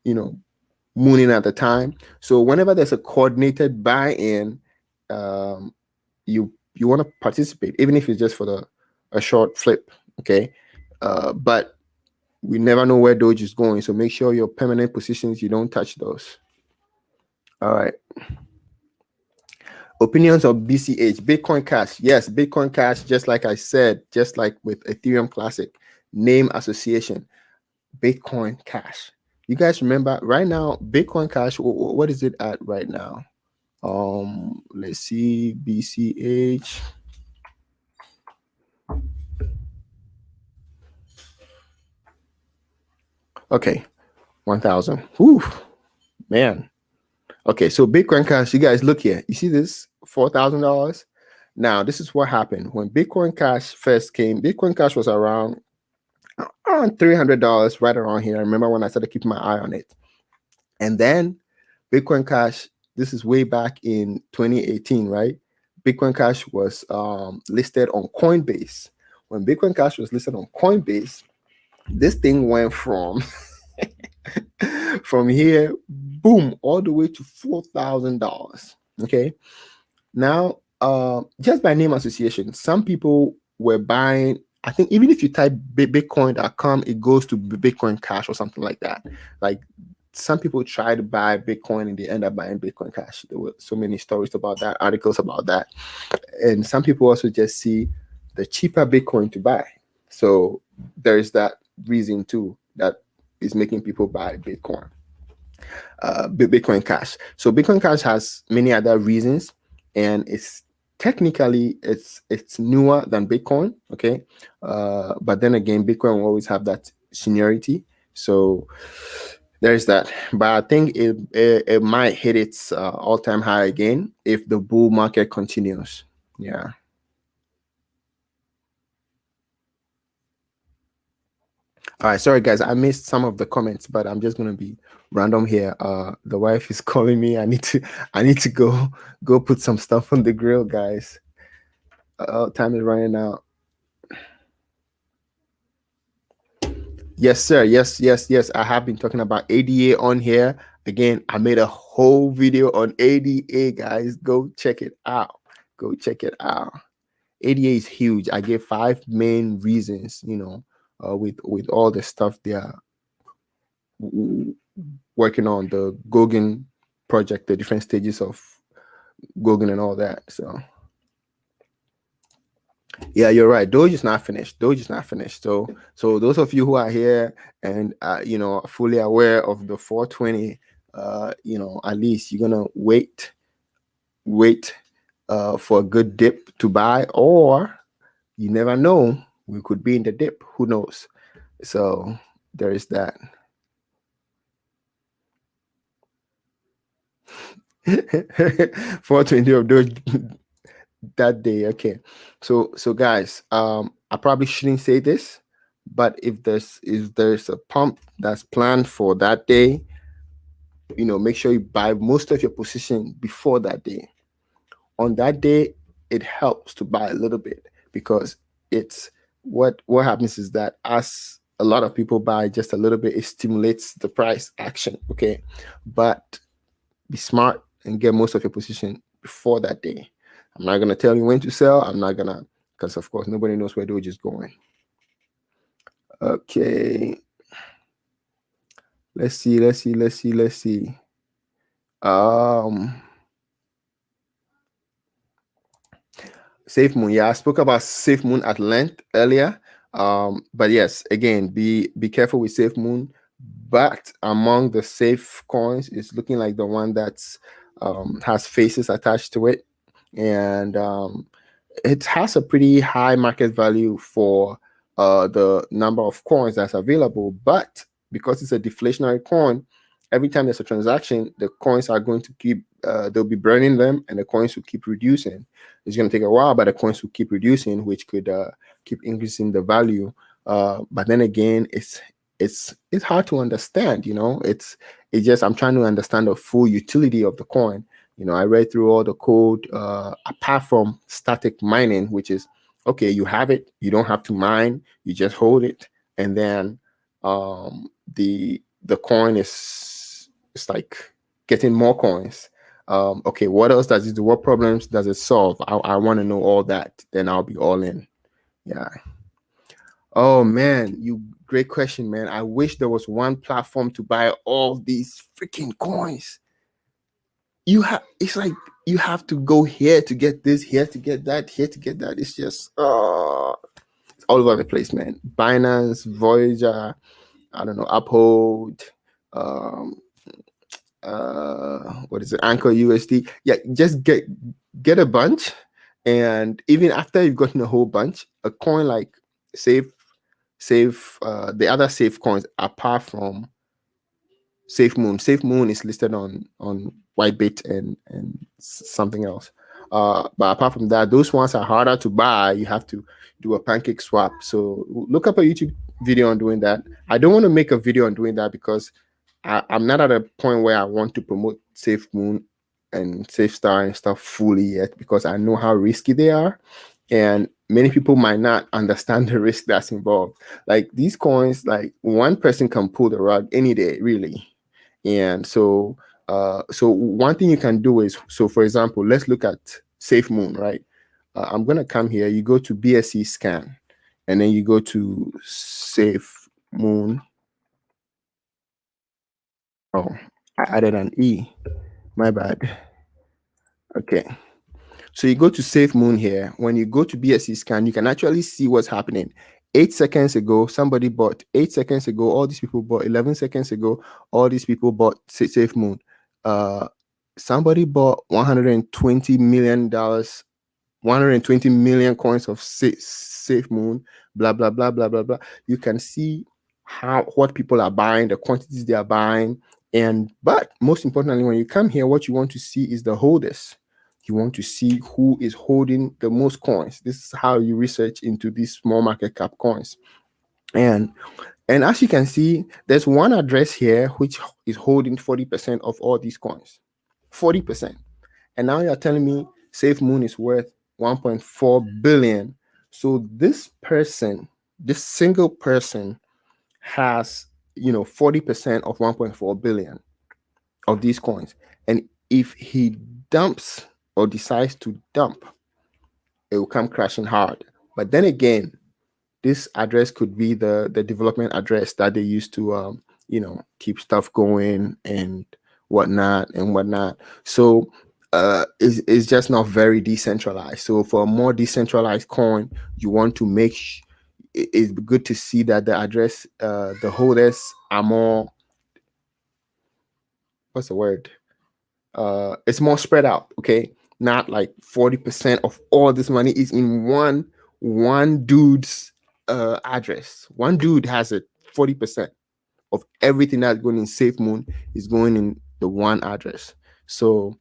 mooning at the time. So whenever there's a coordinated buy-in, you want to participate, even if it's just for a short flip. Okay, but we never know where Doge is going, so make sure your permanent positions, you don't touch those. All right. Opinions of BCH, Bitcoin Cash. Yes, Bitcoin Cash, just like I said, just like with Ethereum Classic, name association, Bitcoin Cash. You guys remember right now, Bitcoin Cash, what is it at right now? Let's see, BCH. Okay, 1,000. Whew, man. Okay, so Bitcoin Cash, you guys look here. You see this $4,000? Now, this is what happened when Bitcoin Cash first came. Bitcoin Cash was around $300, right around here. I remember when I started keeping my eye on it. And then Bitcoin Cash, this is way back in 2018, right? Bitcoin Cash was listed on Coinbase. When Bitcoin Cash was listed on Coinbase, this thing went from from here, boom, all the way to $4,000. Okay. Now, just by name association, some people were buying. I think even if you type bitcoin.com, it goes to Bitcoin Cash or something like that. Like some people try to buy Bitcoin and they end up buying Bitcoin Cash. There were so many stories about that, articles about that. And some people also just see the cheaper Bitcoin to buy. So there's that reason too that is making people buy Bitcoin. Bitcoin Cash. So Bitcoin Cash has many other reasons, and it's technically it's newer than Bitcoin. Okay, but then again, Bitcoin will always have that seniority. So there's that. But I think it might hit its all-time high again if the bull market continues. Yeah. All right, sorry guys, I missed some of the comments, but I'm just gonna be random here. The wife is calling me. I need to go put some stuff on the grill, guys. Time is running out. Yes, sir. Yes. I have been talking about ADA on here. Again, I made a whole video on ADA, guys. Go check it out. ADA is huge. I gave 5 main reasons, with all the stuff they are working on, the Goguen project, the different stages of Goguen and all that. So Yeah, you're right. Doge is not finished. Doge is not finished. So those of you who are here and are fully aware of the 420, at least you're gonna wait for a good dip to buy, or you never know, we could be in the dip. Who knows? So there is that. 420 of those that day. Okay. So guys, I probably shouldn't say this, but if there's a pump that's planned for that day, make sure you buy most of your position before that day. On that day, it helps to buy a little bit, because it's what happens is that as a lot of people buy just a little bit, it stimulates the price action. Okay. But be smart and get most of your position before that day. I'm not gonna tell you when to sell. I'm not gonna, because of course nobody knows where Doge is going. Okay. Let's see. Um SafeMoon. Yeah, I spoke about SafeMoon at length earlier. But yes, again, be careful with SafeMoon. But among the safe coins, it's looking like the one that's has faces attached to it, and it has a pretty high market value for the number of coins that's available. But because it's a deflationary coin, every time there's a transaction, the coins are going to keep they'll be burning them, and the coins will keep reducing. It's going to take a while, but the coins will keep reducing, which could keep increasing the value. But then again, it's hard to understand. It's just, I'm trying to understand the full utility of the coin. I read through all the code, apart from static mining, which is okay. You have it, you don't have to mine, you just hold it, and then the coin is, it's like getting more coins. Okay, what else does it do? What problems does it solve? I want to know all that. Then I'll be all in. Yeah. Oh man, great question, man. I wish there was one platform to buy all these freaking coins. It's like you have to go here to get this, here to get that, here to get that. It's just it's all over the place, man. Binance, Voyager, I don't know, Uphold, what is it, Anchor USD. Yeah, just get a bunch, and even after you've gotten a whole bunch, a coin like Safe, the other safe coins apart from SafeMoon is listed on Whitebit and something else. But apart from that, those ones are harder to buy. You have to do a pancake swap. So look up a YouTube video on doing that. I don't want to make a video on doing that because I'm not at a point where I want to promote SafeMoon and SafeStar and stuff fully yet, because I know how risky they are, and many people might not understand the risk that's involved. Like these coins, like one person can pull the rug any day, really. And so one thing you can do is, so for example, let's look at SafeMoon, right? I'm gonna come here. You go to BSE Scan, and then you go to SafeMoon. Oh, I added an E. My bad. Okay. So you go to SafeMoon here. When you go to BSE Scan, you can actually see what's happening. 8 seconds ago, somebody bought. 8 seconds ago, all these people bought. 11 seconds ago, all these people bought SafeMoon. Somebody bought $120 million, 120 million coins of SafeMoon, blah, blah, blah, blah, blah, blah. You can see what people are buying, the quantities they are buying. But most importantly, when you come here, what you want to see is the holders. You want to see who is holding the most coins. This is how you research into these small market cap coins. And as you can see, there's one address here which is holding 40% of all these coins. 40%. And now you're telling me SafeMoon is worth 1.4 billion. So this single person has 40% of 1.4 billion of these coins. And if he dumps or decides to dump, it will come crashing hard. But then again, this address could be the development address that they use to keep stuff going and whatnot. So is just not very decentralized. So for a more decentralized coin, you want to make it's good to see that the address, the holders are more, what's the word? It's more spread out. Okay, not like 40% of all this money is in one dude's address. One dude has it. 40% of everything that's going in SafeMoon is going in the one address. So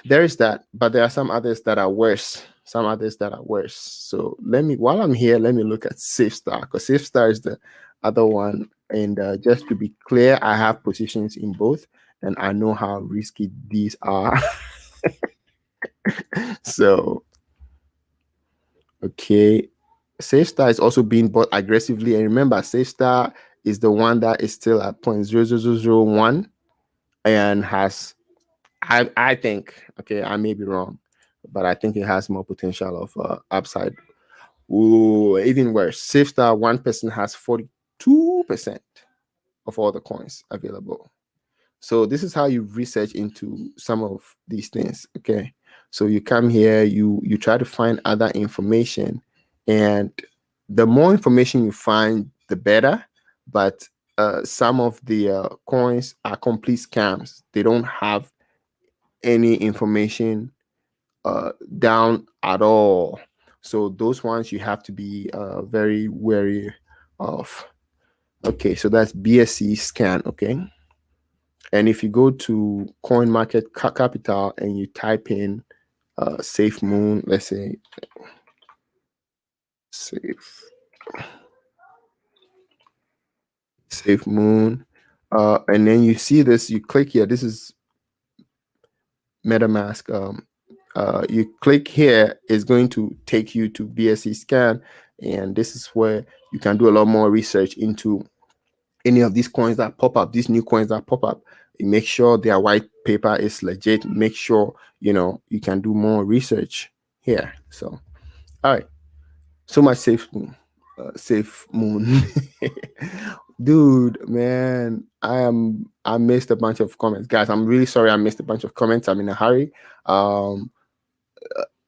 there is that, but there are some others that are worse. Some others that are worse. So while I'm here, let me look at SafeStar, because SafeStar is the other one. And just to be clear, I have positions in both, and I know how risky these are. So, okay, SafeStar is also being bought aggressively. And remember, SafeStar is the one that is still at 0.0001 and has, I think, okay, I may be wrong, but I think it has more potential of upside. Ooh, even worse. SafeStar, one person has 42% of all the coins available. So this is how you research into some of these things. Okay, so you come here, you try to find other information, and the more information you find, the better. But some of the coins are complete scams. They don't have any information down at all. So those ones you have to be very wary of. Okay, so that's BSE Scan. Okay, and if you go to Coin Market Capital and you type in SafeMoon, let's say SafeMoon, and then you see this, you click here. This is MetaMask. You click here, it's going to take you to BSE Scan, and this is where you can do a lot more research into any of these coins that pop up, these new coins that pop up. You make sure their white paper is legit. Make sure you can do more research here. So, all right, so much SafeMoon, dude, man. I missed a bunch of comments, guys. I'm really sorry I missed a bunch of comments. I'm in a hurry.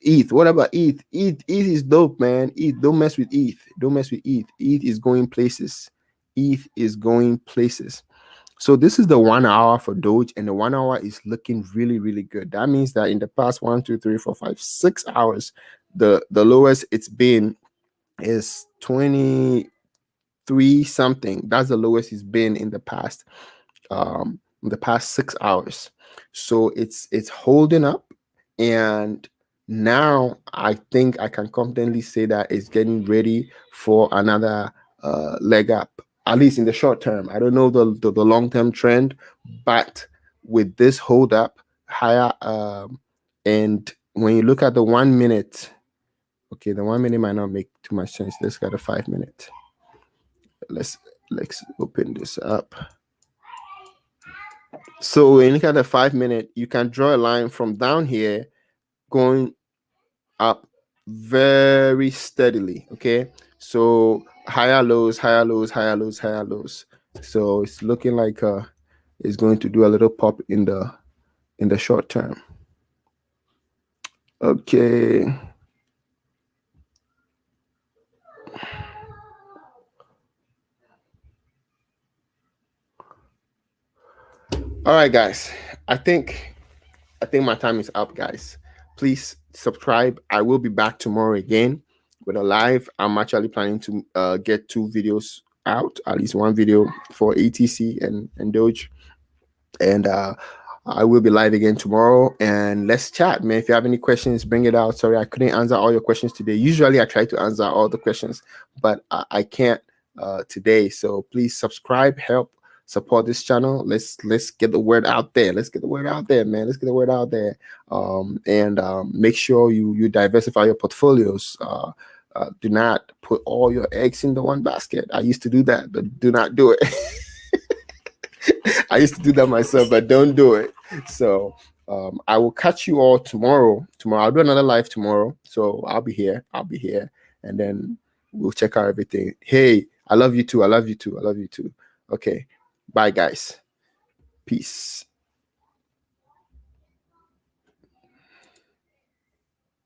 ETH. What about ETH? ETH is dope, man. ETH. Don't mess with ETH. Don't mess with ETH. ETH is going places. ETH is going places. So this is the 1 hour for Doge, and the 1 hour is looking really, really good. That means that in the past 1, 2, 3, 4, 5, 6 hours, the lowest it's been is 23 something. That's the lowest it's been in the past 6 hours. So it's holding up, and now I think I can confidently say that it's getting ready for another leg up, at least in the short term. I don't know the long-term trend, but with this hold up higher, and when you look at the 1 minute, okay, the 1 minute might not make too much sense. Let's get a 5 minute. Let's open this up. So when you look at the 5 minute, you can draw a line from down here going up very steadily. Okay, so higher lows, higher lows, higher lows, higher lows. So it's looking like it's going to do a little pop in the short term. Okay. All right, guys. I think my time is up, guys. Please subscribe. I will be back tomorrow again with a live. I'm actually planning to get 2 videos out, at least 1 video for ETC and Doge, and I will be live again tomorrow, and let's chat, man. If you have any questions, bring it out. Sorry, I couldn't answer all your questions today. Usually I try to answer all the questions, but I can't today. So please subscribe, help support this channel. Let's get the word out there. Let's get the word out there, man. Let's get the word out there. And make sure you diversify your portfolios. Do not put all your eggs in the one basket. I used to do that, but do not do it. I used to do that myself, but don't do it. So I will catch you all tomorrow. I'll do another live tomorrow. So I'll be here, and then we'll check out everything. Hey, I love you too. I love you too. I love you too. Okay. Bye, guys. Peace.